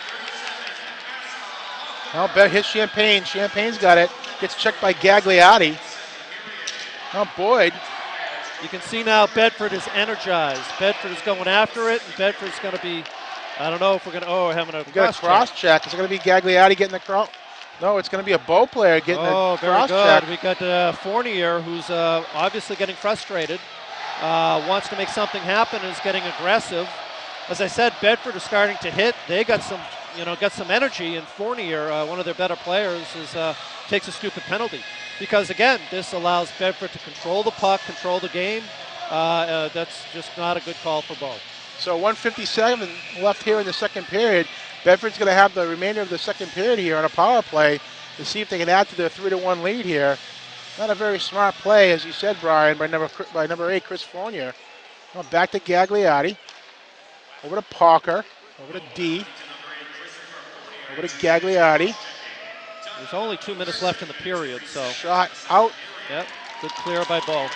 S1: I'll bet his Champagne. Champagne's got it. Gets checked by Gagliotti. Now Boyd.
S2: You can see now Bedford is energized. Bedford is going after it, and Bedford's going to be, I don't know if we're going to, we're having a
S1: cross check. Is it going to be Gagliotti getting the cross? No, it's going to be a Bow player getting the cross check.
S2: We got Fournier, who's obviously getting frustrated, wants to make something happen, and is getting aggressive. As I said, Bedford is starting to hit. They got some, got some energy, and Fournier, one of their better players, takes a stupid penalty. Because, again, this allows Bedford to control the puck, control the game. That's just not a good call for Bo.
S1: So 1:57 left here in the second period. Bedford's going to have the remainder of the second period here on a power play to see if they can add to their 3-1 lead here. Not a very smart play, as you said, Brian, by number 8, Chris Fournier. Now back to Gagliotti. Over to Parker. Over to D. Over to Gagliotti.
S2: There's only 2 minutes left in the period, so.
S1: Shot out.
S2: Yep, good clear by Bo.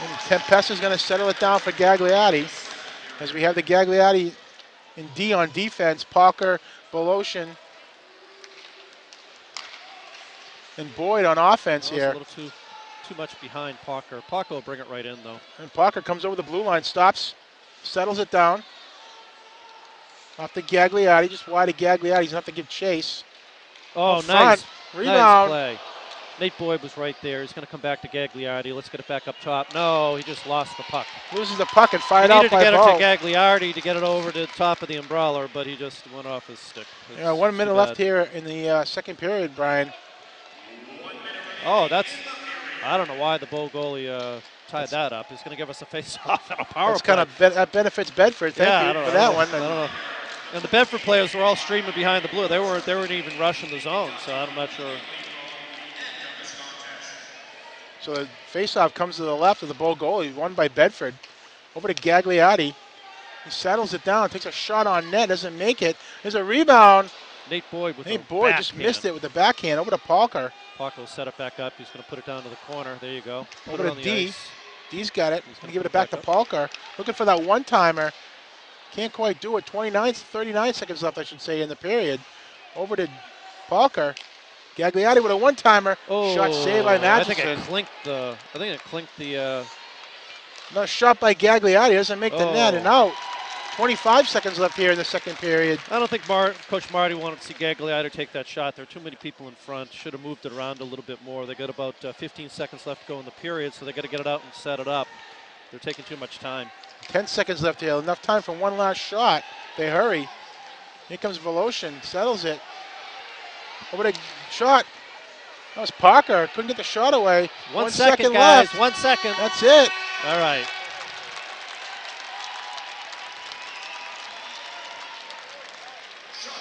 S1: And Tempesta's going to settle it down for Gagliotti. As we have the Gagliotti and D on defense, Parker, Boloshin, and Boyd on offense here.
S2: A little too much behind Parker. Parker will bring it right in, though.
S1: And Parker comes over the blue line, stops, settles it down. Off to Gagliotti, just wide of Gagliotti. He's going to have to give chase.
S2: Oh, nice.
S1: Rebound.
S2: Nice play. Nate Boyd was right there. He's going to come back to Gagliotti. Let's get it back up top. No, he just lost the puck.
S1: Loses the puck and fired out by Bo.
S2: He needed to get it to Gagliotti to get it over to the top of the umbrella, but he just went off his stick.
S1: Yeah, 1 minute left here in the second period, Brian.
S2: Oh, I don't know why the Bo goalie tied that up. He's going to give us a face-off and a power play.
S1: That benefits Bedford. Thank you for that one.
S2: I don't know. And the Bedford players were all streaming behind the blue. They weren't even rushing the zone, so I'm not sure.
S1: So the face-off comes to the left of the Bo goalie, won by Bedford. Over to Gagliotti. He settles it down, takes a shot on net, doesn't make it. There's a rebound.
S2: Nate Boyd
S1: just missed it with the backhand. Over to Parker.
S2: Parker will set it back up. He's going to put it down to the corner. There you go.
S1: Over to D. D's got it. He's going to give it back to Parker. Looking for that one-timer. Can't quite do it. 39 seconds left, I should say, in the period. Over to Parker. Gagliotti with a one-timer.
S2: Oh,
S1: shot saved by Matchison.
S2: I think it clinked the.
S1: Another shot by Gagliotti. Doesn't make the net and out. 25 seconds left here in the second period.
S2: I don't think Coach Marty wanted to see Gagliotti take that shot. There are too many people in front. Should have moved it around a little bit more. They got about 15 seconds left to go in the period, so they got to get it out and set it up. They're taking too much time.
S1: 10 seconds left here. Enough time for one last shot. They hurry. Here comes Voloshin. Settles it. Over to shot. That was Parker. Couldn't get the shot away.
S2: 1 second, guys.
S1: left.
S2: 1 second.
S1: That's it.
S2: All right.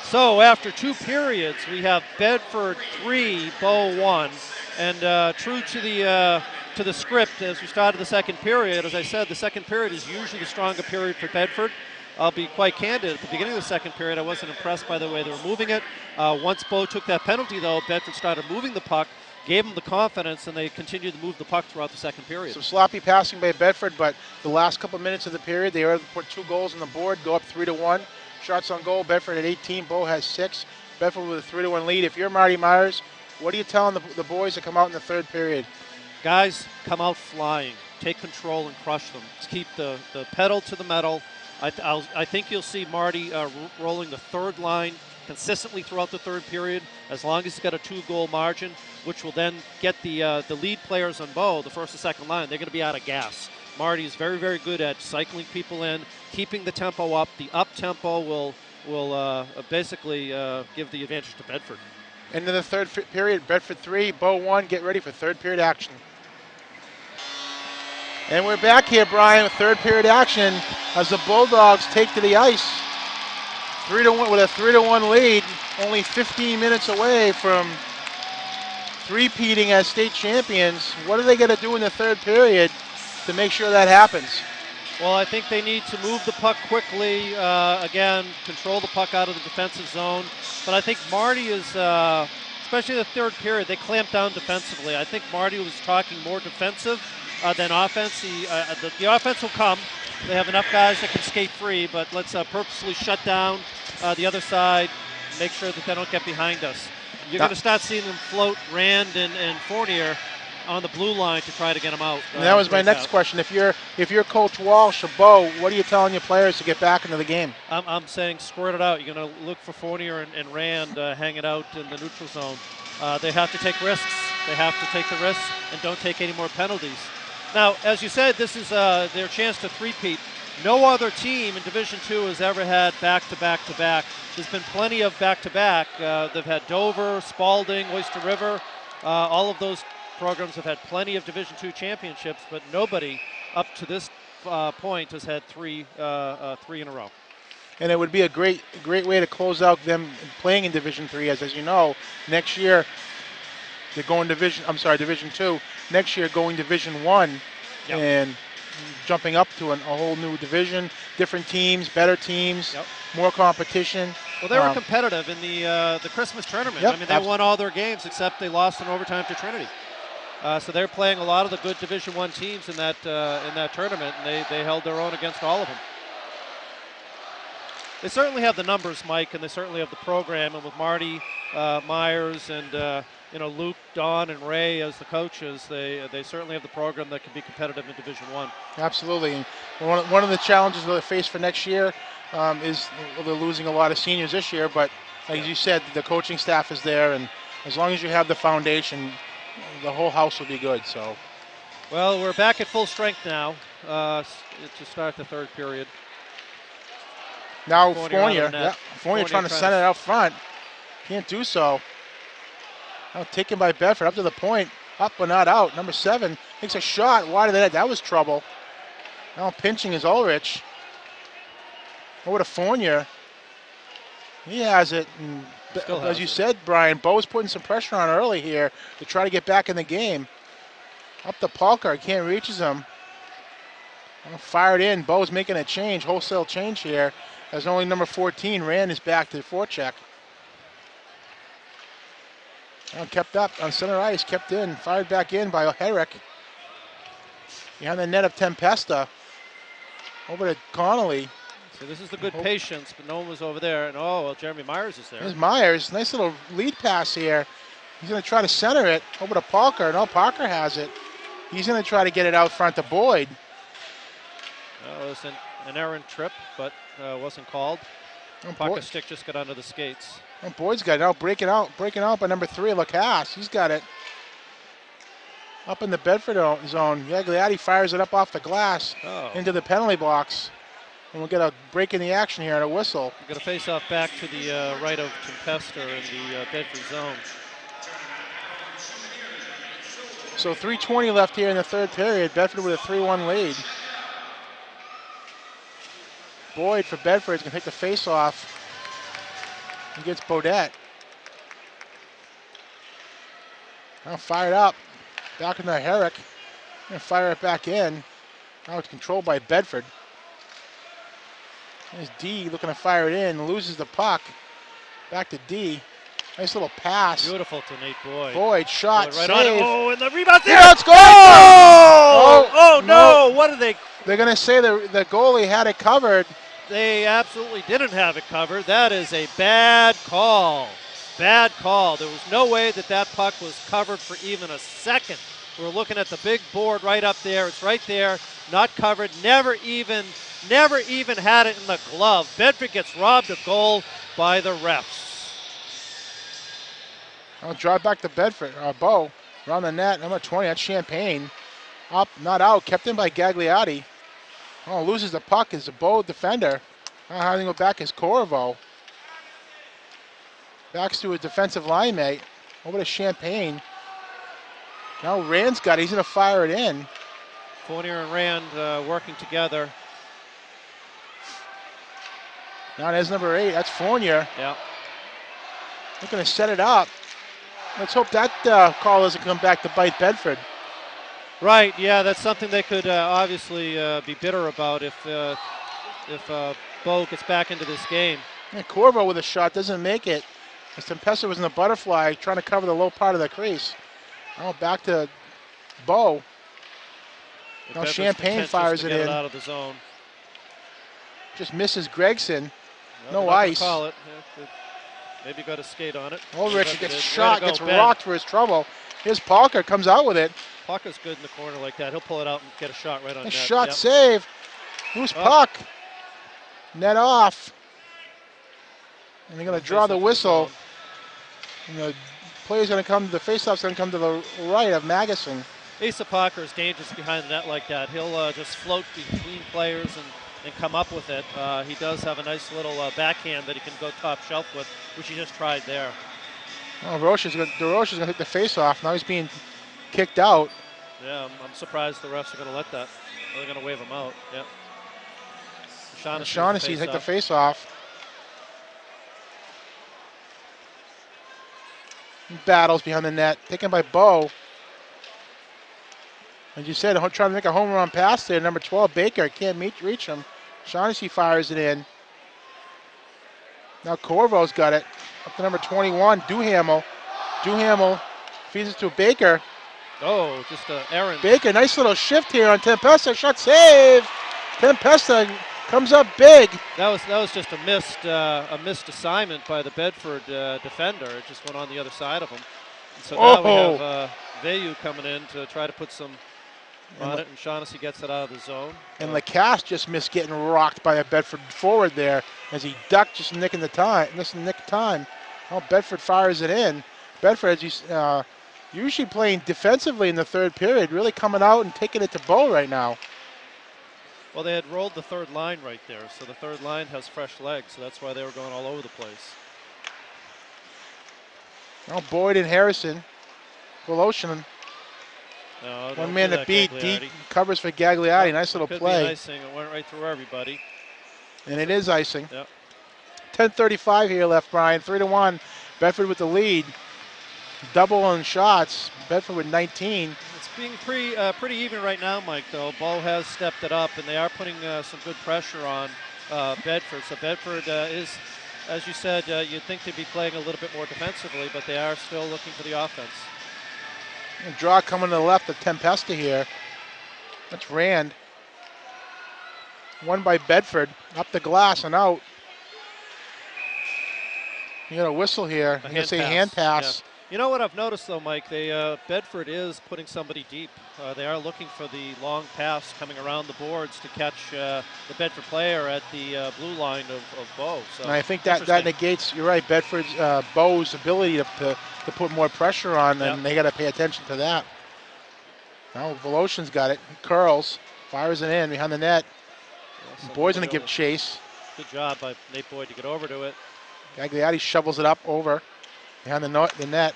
S2: So after 2 periods, we have Bedford 3, Bow 1, and true to the script as we started the second period. As I said, the second period is usually the stronger period for Bedford. I'll be quite candid. At the beginning of the second period, I wasn't impressed by the way they were moving it. Once Bow took that penalty, though, Bedford started moving the puck, gave them the confidence, and they continued to move the puck throughout the second period.
S1: Some sloppy passing by Bedford, but the last couple minutes of the period, they were able to put 2 goals on the board, go up 3-1. Shots on goal, Bedford at 18, Bow has 6. Bedford with a 3-1 lead. If you're Marty Myers, what are you telling the boys to come out in the third period?
S2: Guys, come out flying. Take control and crush them. Let's keep the pedal to the metal. I think you'll see Marty rolling the third line consistently throughout the third period, as long as he's got a 2-goal margin, which will then get the lead players on Bow, the first and second line, they're going to be out of gas. Marty is very, very good at cycling people in, keeping the tempo up. The up tempo will basically give the advantage to Bedford.
S1: Into the third period, Bedford 3, Bow 1. Get ready for third period action. And we're back here, Brian, with third period action as the Bulldogs take to the ice. 3-1 with a 3-1 lead, only 15 minutes away from three-peating as state champions. What are they going to do in the third period to make sure that happens?
S2: Well, I think they need to move the puck quickly. Again, control the puck out of the defensive zone. But I think Marty is, especially the third period, they clamped down defensively. I think Marty was talking more defensive than offense. The offense will come. They have enough guys that can skate free, but let's purposely shut down the other side, make sure that they don't get behind us. You're going to start seeing them float Rand and Fournier on the blue line to try to get them out.
S1: And that was my next question. If you're Coach Walsh or Bow, what are you telling your players to get back into the game?
S2: I'm saying squirt it out. You're going to look for Fournier and Rand hanging out in the neutral zone. They have to take risks. They have to take the risks and don't take any more penalties. Now, as you said, this is their chance to three-peat. No other team in Division II has ever had back-to-back-to-back. There's been plenty of back-to-back. They've had Dover, Spalding, Oyster River. All of those programs have had plenty of Division II championships, but nobody up to this point has had three in a row.
S1: And it would be a great way to close out them playing in Division III, as you know, next year they're going Division II. Next year going Division I,
S2: yep.
S1: And jumping up to a whole new division, different teams, better teams,
S2: yep.
S1: More competition.
S2: Well, they were competitive in the Christmas tournament.
S1: Yep,
S2: I mean, they won all their games except they lost in overtime to Trinity. So they're playing a lot of the good Division I teams in that tournament, and they held their own against all of them. They certainly have the numbers, Mike, and they certainly have the program. And with Marty Myers and Luke, Don, and Ray as the coaches, they certainly have the program that can be competitive in Division I.
S1: Absolutely. And one of the challenges they'll face for next year is they're losing a lot of seniors this year, but as you said, the coaching staff is there, and as long as you have the foundation, the whole house will be good. So,
S2: well, we're back at full strength now to start the third period.
S1: Now Fournier trying to send it out front. Can't do so. Now taken by Bedford up to the point. Up but not out. Number 7 takes a shot wide of the net. That was trouble. Now pinching is Ulrich. Over to Fournier. He has it. And as you said, Brian, Bo's putting some pressure on early here to try to get back in the game. Up to Palker. Can't reach him. Fired in. Bo's making a change, wholesale change here. As only number 14, Rand is back to the forecheck. Kept up on center ice, kept in, fired back in by Herrick. Behind the net of Tempesta. Over to Connolly.
S2: So this is the good patience, but no one was over there. And Jeremy Myers is there.
S1: There's Myers. Nice little lead pass here. He's going to try to center it over to Parker. No, Parker has it. He's going to try to get it out front to Boyd.
S2: It was an errant trip, but wasn't called. Parker's stick just got under the skates.
S1: And Boyd's got it now, breaking out by number 3, Lacasse. He's got it. Up in the Bedford zone. Yagliati fires it up off the glass into the penalty box. And we'll get a break in the action here and a whistle.
S2: We're going to face off back to the right of Tempesta in the Bedford zone.
S1: So 3:20 left here in the third period. Bedford with a 3-1 lead. Boyd for Bedford is going to take the face-off. He gets Bodette. Now fired up. Back into Herrick. Gonna fire it back in. Now it's controlled by Bedford. There's D looking to fire it in. Loses the puck. Back to D. Nice little pass.
S2: Beautiful to Nate Boyd.
S1: Boyd shot,
S2: Boyd right
S1: save.
S2: on it. Oh, and the rebound there.
S1: Yeah, it's going.
S2: Oh no! What did they?
S1: They're gonna say the goalie had it covered.
S2: They absolutely didn't have it covered. That is a bad call. Bad call. There was no way that puck was covered for even a second. We're looking at the big board right up there. It's right there, not covered. Never even had it in the glove. Bedford gets robbed a goal by the refs.
S1: I'll drive back to Bedford. Bo around the net. Number 20. That's Champagne. Up, not out. Kept in by Gagliotti. Oh, loses the puck is a Bo defender. Now having to go back is Corvo. Backs to a defensive line mate. Over to Champagne. Now Rand's got it. He's going to fire it in.
S2: Fournier and Rand working together.
S1: Now there's number 8. That's Fournier.
S2: Yeah.
S1: They're going to set it up. Let's hope that call doesn't come back to bite Bedford.
S2: Right, yeah, that's something they could obviously be bitter about if Bo gets back into this game.
S1: Yeah, Corvo with a shot doesn't make it. As Tempesta was in the butterfly trying to cover the low part of the crease. Now back to Bo. Now Champagne fires it in.
S2: Out of the zone.
S1: Just misses Gregson.
S2: Well,
S1: no ice.
S2: Call it. Maybe got to skate on it.
S1: Ulrich gets shot, gets rocked for his trouble. Here's Palker, comes out with it.
S2: Palker's good in the corner like that. He'll pull it out and get a shot right on net.
S1: Shot save. Loose puck. Net off. And they're going to draw the whistle. And the player's going to come, the faceoff's going to come to the right of Magasin.
S2: Asa Palker is dangerous behind the net like that. He'll just float between players and come up with it. He does have a nice little backhand that he can go top shelf with, which he just tried there.
S1: Oh, DeRoche's going to hit the face-off. Now he's being kicked out.
S2: Yeah, I'm surprised the refs are going to let that. They're going to wave him out. Yeah.
S1: Shaughnessy's hit the face-off. Battles behind the net, taken by Bo. As you said, trying to make a home run pass there. Number 12, Baker, can't reach him. Shaughnessy fires it in. Now Corvo's got it. Up to number 21, Duhamel. Duhamel feeds it to Baker.
S2: Oh, just an errand.
S1: Baker, nice little shift here on Tempesta. Shot save. Tempesta comes up big.
S2: That was just a missed assignment by the Bedford defender. It just went on the other side of him. And so now we have Vayu coming in to try to put some on it, and Shaughnessy gets it out of the zone.
S1: And Lacasse just missed getting rocked by a Bedford forward there as he ducked, just nicking the time. Oh, Bedford fires it in. Bedford, as you usually playing defensively in the third period, really coming out and taking it to Bo right now.
S2: Well, they had rolled the third line right there, so the third line has fresh legs, so that's why they were going all over the place.
S1: Now Boyd and Harrison. Voloshin.
S2: No,
S1: one man to beat. Deep covers for Gagliotti. Nice little play.
S2: Be icing. It went right through everybody.
S1: And it is icing.
S2: Yep.
S1: 10:35 here left, Brian. 3-1. Bedford with the lead. Double on shots. Bedford with 19.
S2: It's being pretty even right now, Mike, though. Bo has stepped it up, and they are putting some good pressure on Bedford. So Bedford is, as you said, you'd think they'd be playing a little bit more defensively, but they are still looking for the offense.
S1: And draw coming to the left of Tempesta here. That's Rand. Won by Bedford. Up the glass and out. You got a whistle here. I'm going to say hand pass.
S2: Yeah. You know what I've noticed, though, Mike? Bedford is putting somebody deep. They are looking for the long pass coming around the boards to catch the Bedford player at the blue line of Bo. So
S1: and I think that negates, you're right, Bedford's Bo's ability to put more pressure on, and they got to pay attention to that. Now Voloshin's got it. He curls, fires it in behind the net. Yeah, Boyd's going to give chase.
S2: Good job by Nate Boyd to get over to it.
S1: Gagliotti shovels it up over behind the net.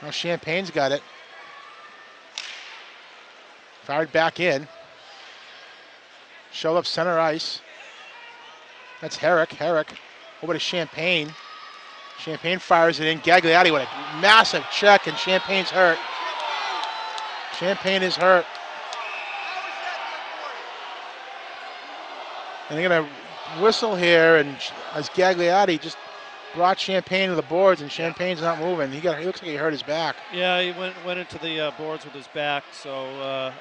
S1: Now Champagne's got it. Fired back in. Showed up center ice. That's Herrick. Herrick Over to Champagne. Champagne fires it in. Gagliardi with a massive check, and Champagne's hurt. Champagne is hurt. And they're going to whistle here, and as Gagliardi just brought Champagne to the boards, and Champagne's not moving. He looks like he hurt his back.
S2: Yeah, he went into the boards with his back. So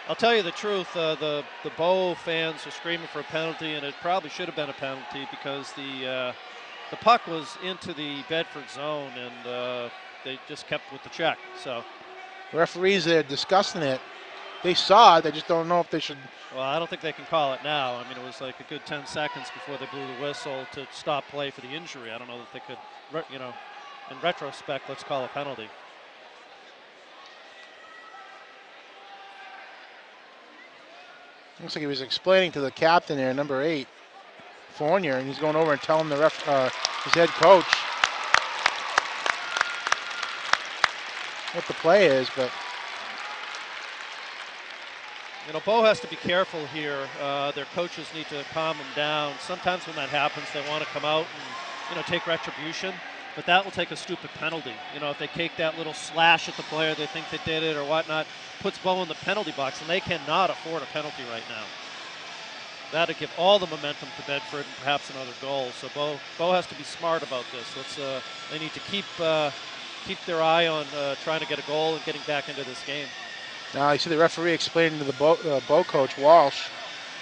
S2: I'll tell you the truth. The Bow fans are screaming for a penalty, and it probably should have been a penalty because the puck was into the Bedford zone, and they just kept with the check. So
S1: referees are discussing it. They saw it. They just don't know if they should.
S2: Well, I don't think they can call it now. I mean, it was like a good 10 seconds before they blew the whistle to stop play for the injury. I don't know that they could, in retrospect, let's call a penalty.
S1: Looks like he was explaining to the captain there, number 8, Fournier, and he's going over and telling the his head coach what the play is, but.
S2: Bo has to be careful here. Their coaches need to calm them down. Sometimes when that happens, they want to come out and, take retribution, but that will take a stupid penalty. If they take that little slash at the player, they think they did it or whatnot, puts Bo in the penalty box, and they cannot afford a penalty right now. That'll give all the momentum to Bedford and perhaps another goal. So Bo has to be smart about this. They need to keep their eye on trying to get a goal and getting back into this game.
S1: Now you see the referee explaining to the Bow coach, Walsh,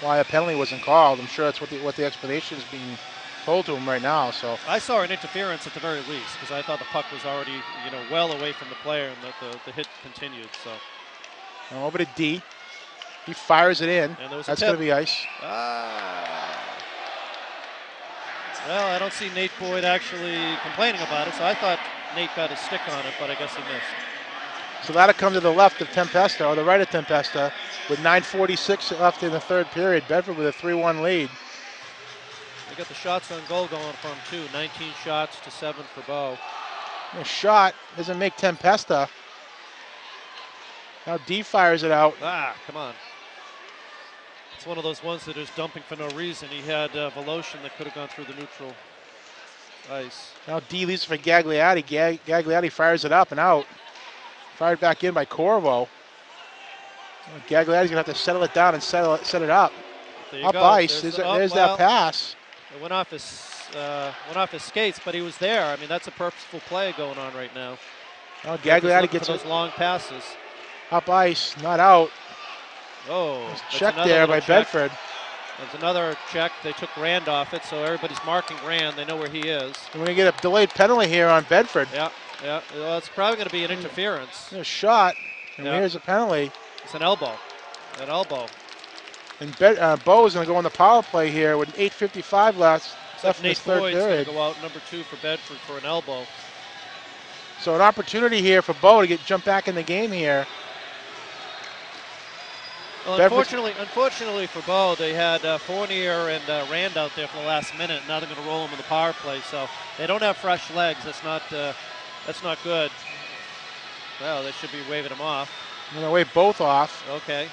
S1: why a penalty wasn't called. I'm sure that's what the explanation is being told to him right now. So
S2: I saw an interference at the very least because I thought the puck was already well away from the player and that the hit continued. So
S1: now over to D. He fires it in. That's going to be ice.
S2: Well, I don't see Nate Boyd actually complaining about it, so I thought Nate got a stick on it, but I guess he missed.
S1: So that'll come to the left of Tempesta, or the right of Tempesta, with 9:46 left in the third period. Bedford with a 3-1 lead.
S2: They got the shots on goal going from 2. 19 shots to 7 for Bo.
S1: The shot doesn't make Tempesta. Now D fires it out.
S2: Come on. It's one of those ones that is dumping for no reason. He had Voloshin that could have gone through the neutral ice.
S1: Now D leaves for Gagliardi. Gagliardi fires it up and out. Fired back in by Corvo. Gagliardi's gonna have to settle it down and set it up. Up go. Ice. There's that pass.
S2: It went off his skates, but he was there. I mean, that's a purposeful play going on right now.
S1: Well, Gagliardi gets
S2: those long passes.
S1: Up ice, not out.
S2: Oh,
S1: check there by Bedford.
S2: There's another check. They took Rand off it, so everybody's marking Rand. They know where he is.
S1: We're gonna get a delayed penalty here on Bedford.
S2: Yeah. Well, it's probably going to be an interference.
S1: A shot, and here's a penalty.
S2: It's an elbow.
S1: And Bo is going to go on the power play here with 8:55 left in this third
S2: Boyd's
S1: period.
S2: Going to go out number 2 for Bedford for an elbow.
S1: So an opportunity here for Bo to jump back in the game here.
S2: Well, unfortunately for Bo, they had Fournier and Rand out there for the last minute. Now they're going to roll him in the power play, so they don't have fresh legs. That's not good. Well, they should be waving him off.
S1: I'm going to wave both off.
S2: Okay.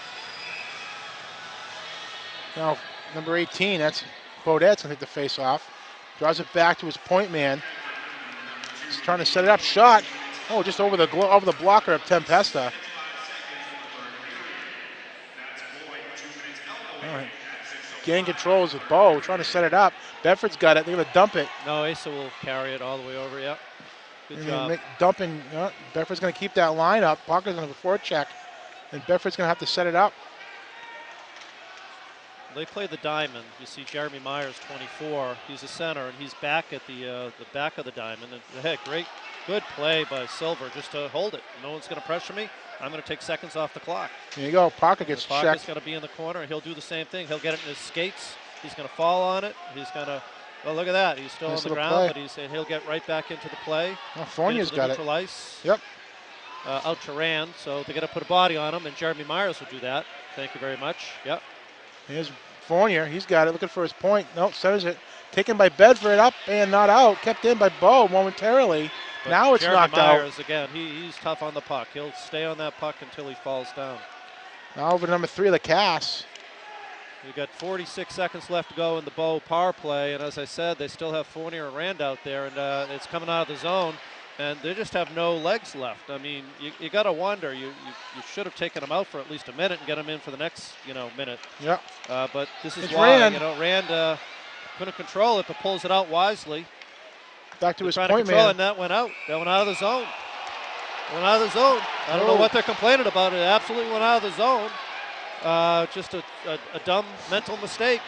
S1: Now, number 18, that's Bodette's going to take the face off. Draws it back to his point man. He's trying to set it up. Shot. Oh, just over the blocker of Tempesta. All right. Gain controls with Bo, trying to set it up. Bedford's got it. They're going to dump it.
S2: No, Asa will carry it all the way over, yep. Good job.
S1: Dumping. Bedford's going to keep that line up. Parker's going to have a forecheck, and Bedford's going to have to set it up.
S2: They play the diamond. You see Jeremy Myers, 24. He's a center, and he's back at the back of the diamond. And hey, good play by Silver just to hold it. No one's going to pressure me. I'm going to take seconds off the clock.
S1: There you go. Parker gets checked.
S2: Parker's going to be in the corner, and he'll do the same thing. He'll get it in his skates. He's going to fall on it. He's going to. Well, look at that. He's still on the ground, but he'll get right back into the play.
S1: Well, Fournier's got it.
S2: Ice.
S1: Yep.
S2: Out to Rand, so they're going to put a body on him, and Jeremy Myers will do that. Thank you very much. Yep.
S1: Here's Fournier. He's got it, looking for his point. Nope, centers it. Taken by Bedford, up and not out. Kept in by Bo momentarily. But now it's
S2: Jeremy
S1: knocked
S2: Myers,
S1: out.
S2: Again, he's tough on the puck. He'll stay on that puck until he falls down.
S1: Now over to number 3, the Cass.
S2: We got 46 seconds left to go in the Bow power play, and as I said, they still have Fournier and Rand out there, and it's coming out of the zone, and they just have no legs left. I mean, you got to wonder. You should have taken them out for at least a minute and get them in for the next minute.
S1: Yeah.
S2: But this is
S1: it's
S2: why
S1: Rand.
S2: Rand couldn't control it, but pulls it out wisely.
S1: Back to his
S2: trying
S1: point
S2: to control
S1: man.
S2: It, and that went out. That went out of the zone. Went out of the zone. I don't know what they're complaining about. It absolutely went out of the zone. Just a dumb mental mistake.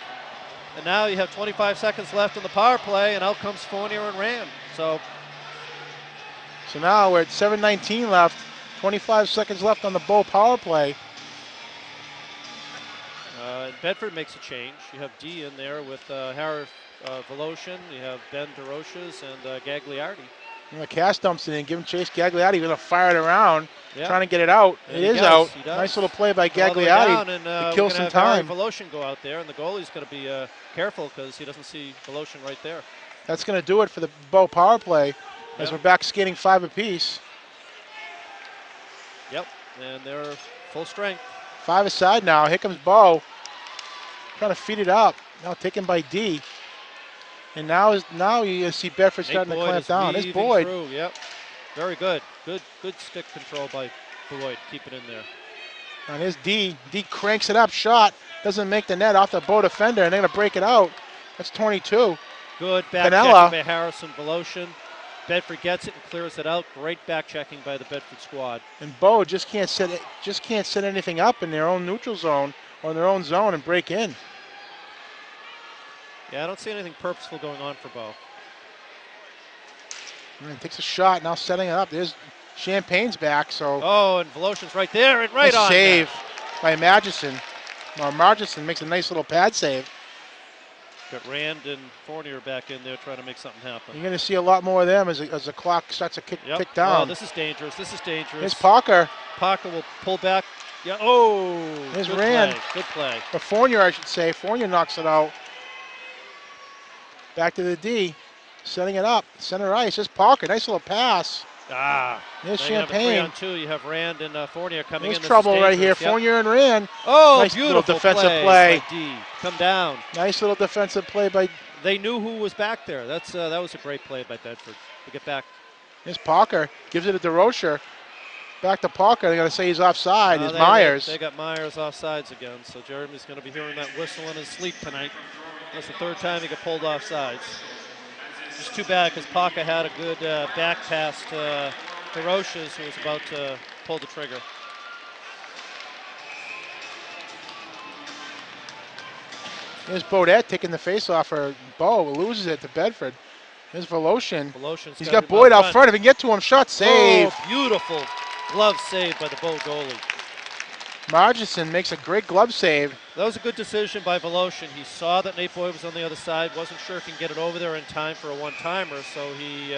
S2: And now you have 25 seconds left in the power play, and out comes Fournier and Rand. So
S1: now we're at 7:19 left. 25 seconds left on the Bow power play.
S2: Bedford makes a change. You have D in there with Harris Voloshin. You have Ben DeRoches and Gagliardi.
S1: And the cast dumps it in, give him chase. Gagliardi going to fire it around,
S2: yeah.
S1: trying to get it out.
S2: And
S1: it is out.
S2: He does.
S1: Nice little play by Gagliardi to kill some time.
S2: Voloshin go out there, and the goalie's going to be careful because he doesn't see Voloshin right there.
S1: That's going to do it for the Bow power play as we're back skating 5 apiece.
S2: Yep, and they're full strength.
S1: 5 aside now. Here comes Bow. Trying to feed it up. Now taken by D. And now you see Bedford starting to clamp down. It's Boyd.
S2: Through. Yep, very good. Good stick control by Boyd. Keep it in there.
S1: And here's D. D cranks it up. Shot. Doesn't make the net off the Bow defender, and they're going to break it out. That's 22.
S2: Good back checking by Harrison Voloshin. Bedford gets it and clears it out. Great back checking by the Bedford squad.
S1: And Bow just can't set anything up in their own neutral zone or in their own zone and break in.
S2: Yeah, I don't see anything purposeful going on for Bow.
S1: Takes a shot, now setting it up. There's Champagne's back, so.
S2: Oh, and Voloshin's right there and right on.
S1: Save by Magison. Margison makes a nice little pad save.
S2: Got Rand and Fournier back in there trying to make something happen.
S1: You're going to see a lot more of them as the clock starts to tick down.
S2: Oh, this is dangerous. This is dangerous.
S1: Here's Parker.
S2: Parker will pull back. Yeah. Oh.
S1: Here's
S2: good
S1: Rand.
S2: Play. Good play.
S1: Or Fournier, I should say. Fournier knocks it out. Back to the D. Setting it up. Center ice. Here's Parker. Nice little pass. There's Champagne.
S2: You have 3-on-2. You have Rand and Fournier coming in.
S1: There's trouble right here. Yep. Fournier and Rand.
S2: Oh,
S1: nice
S2: beautiful
S1: little defensive play.
S2: By D. Come down.
S1: Nice little defensive play by.
S2: They knew who was back there. That was a great play by Bedford to get back.
S1: Here's Parker. Gives it to DeRocher. Back to Parker. They're going to say he's offside. It's Myers.
S2: They got Myers offsides again. So Jeremy's going to be hearing that whistle in his sleep tonight. That's the 3rd time he got pulled offsides. It's too bad because Parker had a good back pass to DeRoches, who was about to pull the trigger.
S1: Here's Bodette taking the face off for Bow. Loses it to Bedford. Here's Voloshin. He's got Boyd out front. If he can get to him, shot save.
S2: Oh, beautiful glove save by the Bow goalie.
S1: Margison makes a great glove save.
S2: That was a good decision by Voloshin. He saw that Nate Boyd was on the other side. Wasn't sure if he can get it over there in time for a one-timer, so he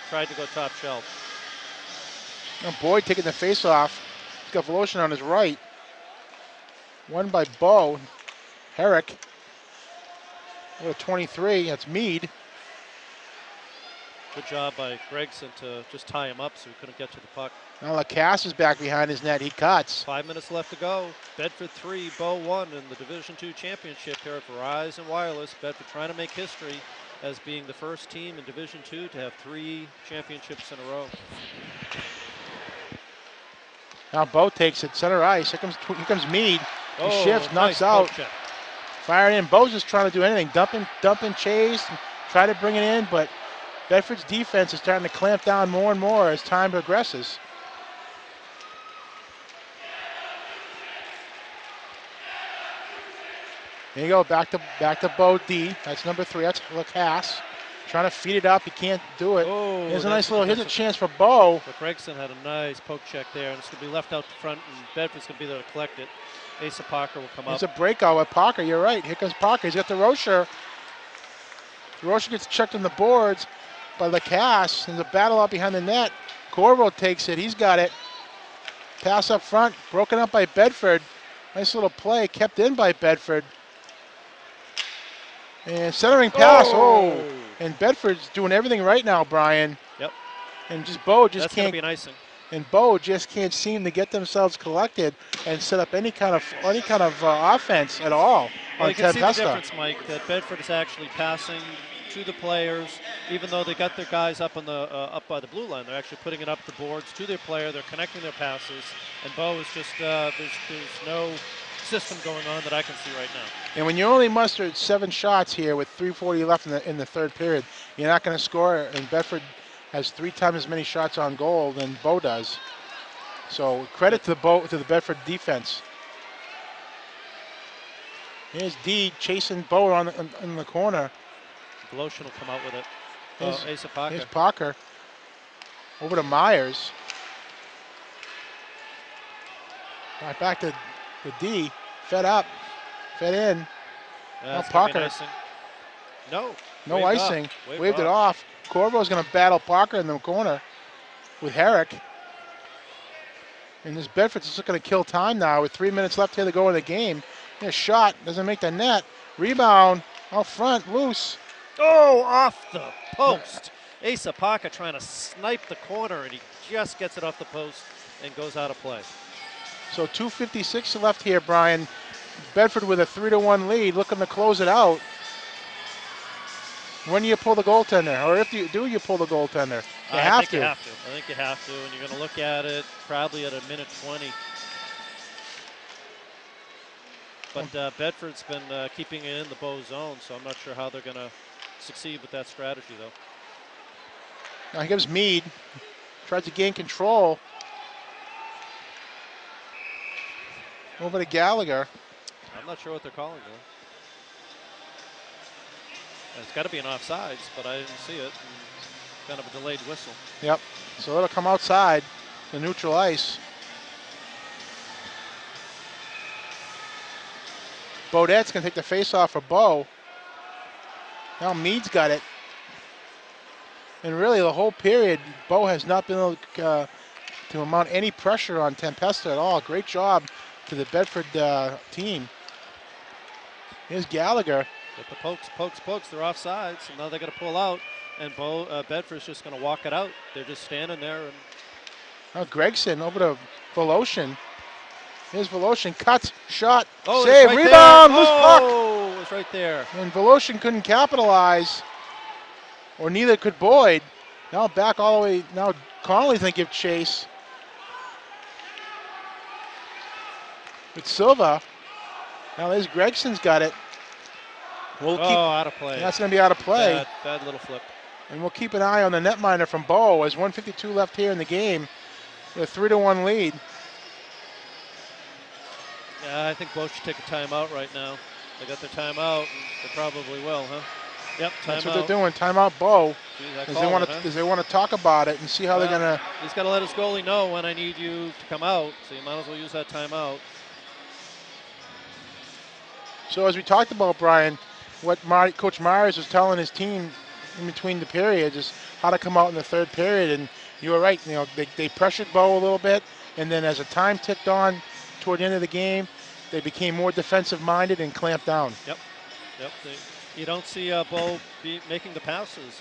S2: tried to go top shelf.
S1: Now Boyd taking the face off. He's got Voloshin on his right. Won by Bow. Herrick. What a 23. That's Meade.
S2: Good job by Gregson to just tie him up so he couldn't get to the puck.
S1: Now Lacasse is back behind his net. He cuts.
S2: 5 minutes left to go. Bedford 3, Bow 1 in the Division II championship here at Verizon Wireless. Bedford trying to make history as being the first team in Division II to have 3 championships in a row.
S1: Now Bow takes it center ice. Here comes Meade. He shifts, knocks
S2: nice
S1: out.
S2: Fire
S1: in. Bow's just trying to do anything. Dump and chase. Try to bring it in, but Bedford's defense is starting to clamp down more and more as time progresses. There you go, back to Bow D. That's number 3. That's Lacasse. Trying to feed it up. He can't do it.
S2: Oh,
S1: here's a chance for Bow.
S2: But Gregson had a nice poke check there, and it's going to be left out the front, and Bedford's going to be there to collect it. Asa Parker will come up.
S1: It's a breakout with Parker. You're right. Here comes Parker. He's got DeRocher. DeRocher gets checked on the boards by Lacasse. There's a battle out behind the net. Corvo takes it. He's got it. Pass up front. Broken up by Bedford. Nice little play. Kept in by Bedford. And centering pass. Oh! And Bedford's doing everything right now, Brian.
S2: Yep.
S1: And just Bow just
S2: That's
S1: can't.
S2: That's going to be an icing.
S1: And Bow just can't seem to get themselves collected and set up any kind of offense at all.
S2: Well,
S1: on
S2: you can see the
S1: Tempesta.
S2: difference, Mike, that Bedford is actually passing to the players, even though they got their guys up on the up by the blue line. They're actually putting it up the boards to their player. They're connecting their passes, and Bo is just there's no system going on that I can see right now.
S1: And when you only mustered 7 shots here with 3:40 left in the third period, you're not going to score. And Bedford has 3 times as many shots on goal than Bo does. So credit to the Bedford defense. Here's D chasing Bo in the corner.
S2: Voloshin will come out with it. Asa Parker.
S1: Here's Parker. Over to Myers. Right back to the D. Fed up. Fed in.
S2: Yeah,
S1: Parker.
S2: No.
S1: No icing. Waved it
S2: off.
S1: off. Corvo's going to battle Parker in the corner with Herrick. And this Bedford's just going to kill time now with 3 minutes left here to go in the game. Here's a shot. Doesn't make the net. Rebound. Out front. Loose.
S2: Oh, off the post. Asa Parker trying to snipe the corner, and he just gets it off the post and goes out of play.
S1: So 2:56 left here, Brian. Bedford with a 3-1 lead, looking to close it out. When do you pull the goaltender? Or if you do, you pull the goaltender?
S2: I think you have to, and you're going to look at it probably at a minute 20. But Bedford's been keeping it in the Bow zone, so I'm not sure how they're going to succeed with that strategy, though.
S1: Now he gives Mead. Tries to gain control. Over to Gallagher.
S2: I'm not sure what they're calling, though. It's got to be an offsides, but I didn't see it. Kind of a delayed whistle.
S1: Yep. So it'll come outside the neutral ice. Bodette's going to take the face-off for Bo. Now Mead's got it. And really the whole period, Bo has not been able to mount any pressure on Tempesta at all. Great job to the Bedford team. Here's Gallagher.
S2: Get the pokes. They're offsides, and now they're going to pull out. And Bedford's just going to walk it out. They're just standing there. And
S1: now Gregson over to Voloshin. Here's Voloshin, cuts, shot,
S2: save,
S1: right rebound, loose puck.
S2: Oh, it was right there.
S1: And Voloshin couldn't capitalize, or neither could Boyd. Now back all the way, now Connolly's going to give chase. With Silva. Now there's Gregson's got it.
S2: Out of play.
S1: That's going to be out of play.
S2: Bad little flip.
S1: And we'll keep an eye on the netminder from Bo as 1:52 left here in the game with a 3-1 lead.
S2: Yeah, I think Bo should take a timeout right now. They got their timeout, and they probably will, huh? Yep, timeout.
S1: That's what they're doing. Timeout Bo.
S2: Jeez,
S1: they want to talk about it and see how they're going to.
S2: He's got to let his goalie know when I need you to come out, so you might as well use that timeout.
S1: So as we talked about, Brian, what Coach Myers was telling his team in between the periods is how to come out in the third period. And you were right. You know, they pressured Bo a little bit, and then as the time ticked on toward the end of the game, they became more defensive-minded and clamped down.
S2: Yep. You don't see Bo making the passes.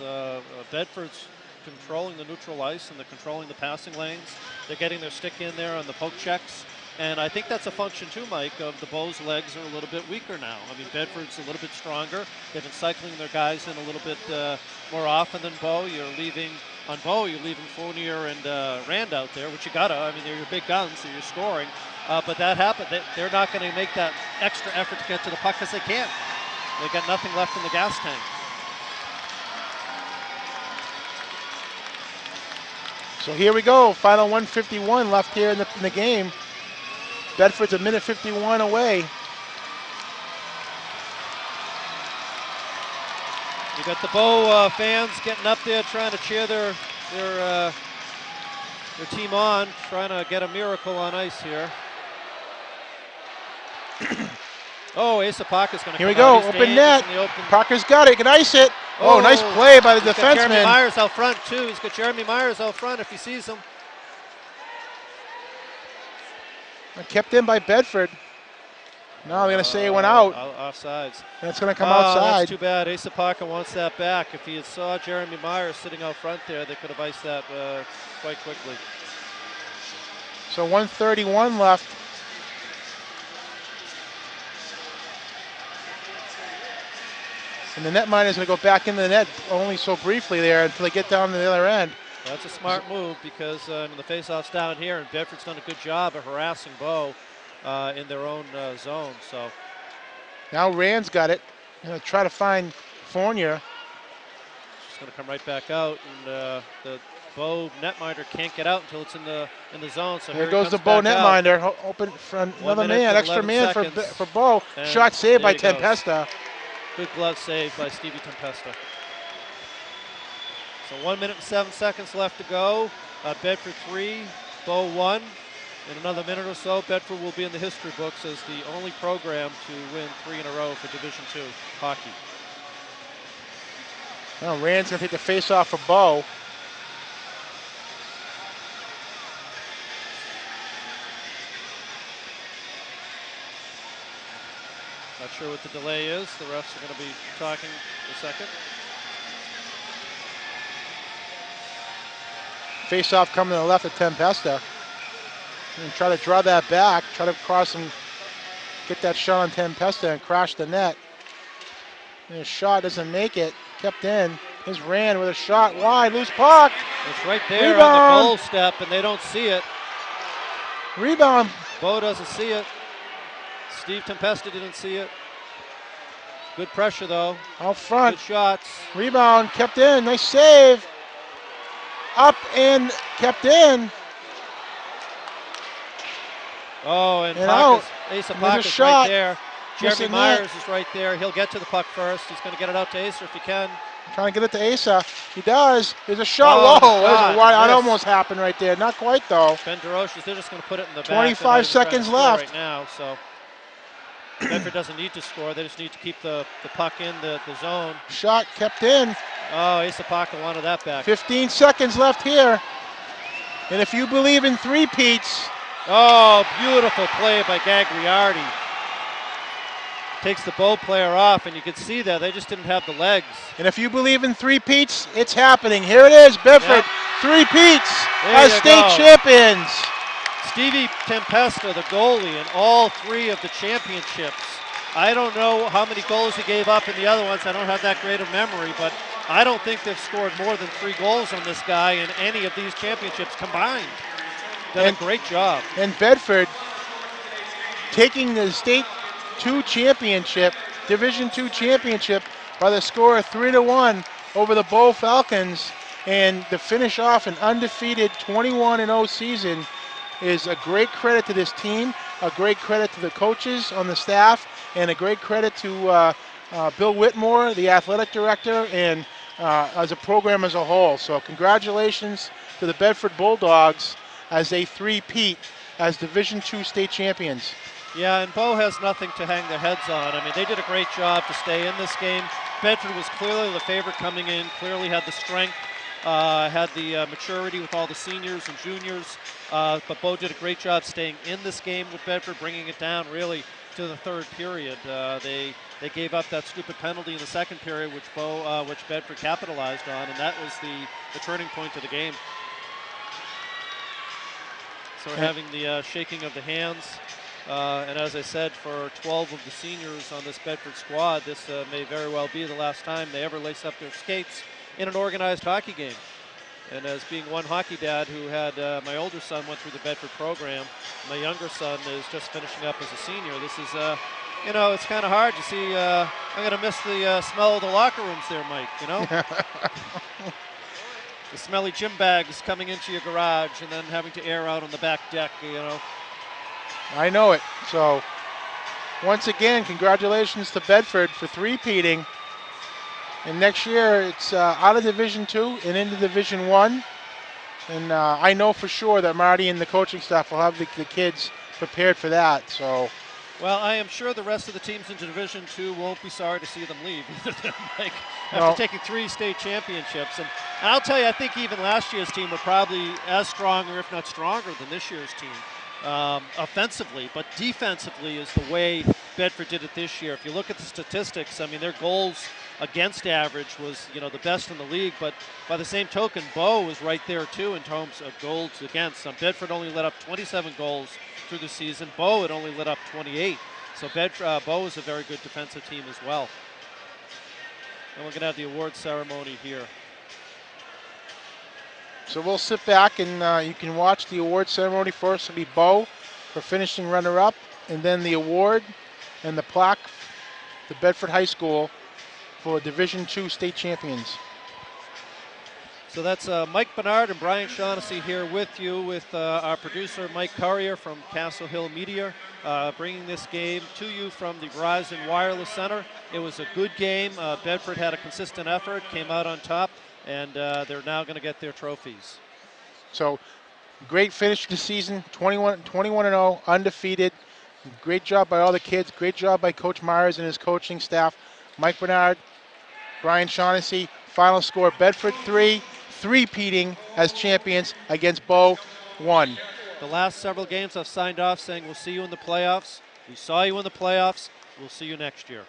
S2: Bedford's controlling the neutral ice and they're controlling the passing lanes. They're getting their stick in there on the poke checks. And I think that's a function too, Mike, of the Bows' legs are a little bit weaker now. I mean, Bedford's a little bit stronger. They've been cycling their guys in a little bit more often than Bo. You're leaving Fournier and Rand out there, which you gotta. I mean, they're your big guns, so you're scoring. But that happened. They're not going to make that extra effort to get to the puck because they can't. They got nothing left in the gas tank.
S1: So here we go. Final 1:51 left here in the game. Bedford's a minute 51 away.
S2: You got the Bo fans getting up there trying to cheer their team on, trying to get a miracle on ice here. Asa Parker's going to come
S1: Here we go,
S2: out.
S1: open net. Parker's got it, can ice it. Oh, nice play by the defenseman.
S2: Jeremy Myers out front too. He's got Jeremy Myers out front if he sees him.
S1: Kept in by Bedford. No, they're going to say it went out.
S2: Offsides.
S1: That's going to come outside.
S2: That's too bad. Asa Parker wants that back. If he had saw Jeremy Myers sitting out front there, they could have iced that quite quickly.
S1: So 1:31 left. And the netminder is going to go back into the net only so briefly there until they get down to the other end.
S2: That's a smart move because the faceoff's down here, and Bedford's done a good job of harassing Bow in their own zone. So
S1: now Rand's got it. Try to find Fournier.
S2: She's going to come right back out, and the Bow netminder can't get out until it's in the zone. So
S1: here goes the Bow netminder, open for another man, extra man for Bow. Shot saved by Tempesta.
S2: Good glove save by Stevie Tempesta. So 1 minute and 7 seconds left to go. Bedford 3, Bow 1. In another minute or so, Bedford will be in the history books as the only program to win 3 in a row for Division II hockey.
S1: Well, Rand's going to take the face-off for Bow.
S2: Not sure what the delay is. The refs are going to be talking in a second.
S1: Face-off coming to the left of Tempesta. And try to draw that back, try to cross and get that shot on Tempesta and crash the net. And his shot doesn't make it. Kept in. Here's Rand with a shot wide, loose puck.
S2: It's right there on the goal step, and they don't see it.
S1: Rebound.
S2: Bow doesn't see it. Steve Tempesta didn't see it. Good pressure, though.
S1: Out front.
S2: Good shots.
S1: Rebound, kept in. Nice save. Up and kept in.
S2: Oh, and
S1: out.
S2: Asa Pocket's right there. Jeremy Myers is right there. He'll get to the puck first. He's going to get it out to Asa if he can.
S1: Trying to get it to Asa. He does. There's a shot. Whoa, that almost happened right there. Not quite, though.
S2: Ben DeRoche, they're just going to put it in the back.
S1: 25 seconds left.
S2: Right now, so Bedford doesn't need to score. They just need to keep the puck in the zone.
S1: Shot kept in.
S2: Oh, Asa Pocket wanted that back.
S1: 15 seconds left here. And if you believe in three-peats.
S2: Oh, beautiful play by Gagliardi. Takes the Bow player off, and you can see that they just didn't have the legs.
S1: And if you believe in three-peats, it's happening. Here it is, Bedford. Yep. Three-peats as state champions.
S2: Stevie Tempesta, the goalie, in all 3 of the championships. I don't know how many goals he gave up in the other ones. I don't have that great of memory, but I don't think they've scored more than 3 goals on this guy in any of these championships combined. Done a great job.
S1: And Bedford taking the state 2 championship, Division II championship by the score of 3-1 over the Bow Falcons, and to finish off an undefeated 21-0 season is a great credit to this team, a great credit to the coaches on the staff, and a great credit to Bill Whitmore, the athletic director, and as a program as a whole. So congratulations to the Bedford Bulldogs as they three-peat as Division II state champions.
S2: Yeah, and Bow has nothing to hang their heads on. I mean, they did a great job to stay in this game. Bedford was clearly the favorite coming in, clearly had the strength, had the maturity with all the seniors and juniors, but Bow did a great job staying in this game with Bedford, bringing it down really to the 3rd period. They gave up that stupid penalty in the 2nd period, which Bedford capitalized on, and that was the turning point of the game. So we're having the shaking of the hands. And as I said, for 12 of the seniors on this Bedford squad, this may very well be the last time they ever lace up their skates in an organized hockey game. And as being one hockey dad who had my older son went through the Bedford program, my younger son is just finishing up as a senior. This is, it's kind of hard. You see, I'm going to miss the smell of the locker rooms there, Mike, you know? The smelly gym bags coming into your garage and then having to air out on the back deck, you know.
S1: I know it. So, once again, congratulations to Bedford for three-peating. And next year, it's out of Division II and into Division I. And I know for sure that Marty and the coaching staff will have the kids prepared for that. So,
S2: well, I am sure the rest of the teams in Division II won't be sorry to see them leave after taking 3 state championships. And I'll tell you, I think even last year's team were probably as strong, or if not stronger, than this year's team. Offensively, but defensively is the way Bedford did it this year. If you look at the statistics, I mean, their goals against average was, the best in the league, but by the same token, Bow was right there too in terms of goals against. Bedford only let up 27 goals through the season. Bow had only let up 28. So Bow is a very good defensive team as well. And we're going to have the award ceremony here.
S1: So we'll sit back and you can watch the award ceremony. First will be Bo for finishing runner-up, and then the award and the plaque, the Bedford High School for Division II state champions.
S2: So that's Mike Bernard and Brian Shaughnessy here with you, with our producer Mike Currier from CastleHill Media, bringing this game to you from the Verizon Wireless Center. It was a good game. Bedford had a consistent effort, came out on top, and they're now going to get their trophies.
S1: So great finish to the season, 21-0, undefeated. Great job by all the kids. Great job by Coach Myers and his coaching staff. Mike Bernard, Brian Shaughnessy. Final score, Bedford 3, three-peating as champions against Bo 1.
S2: The last several games I've signed off saying we'll see you in the playoffs. We saw you in the playoffs. We'll see you next year.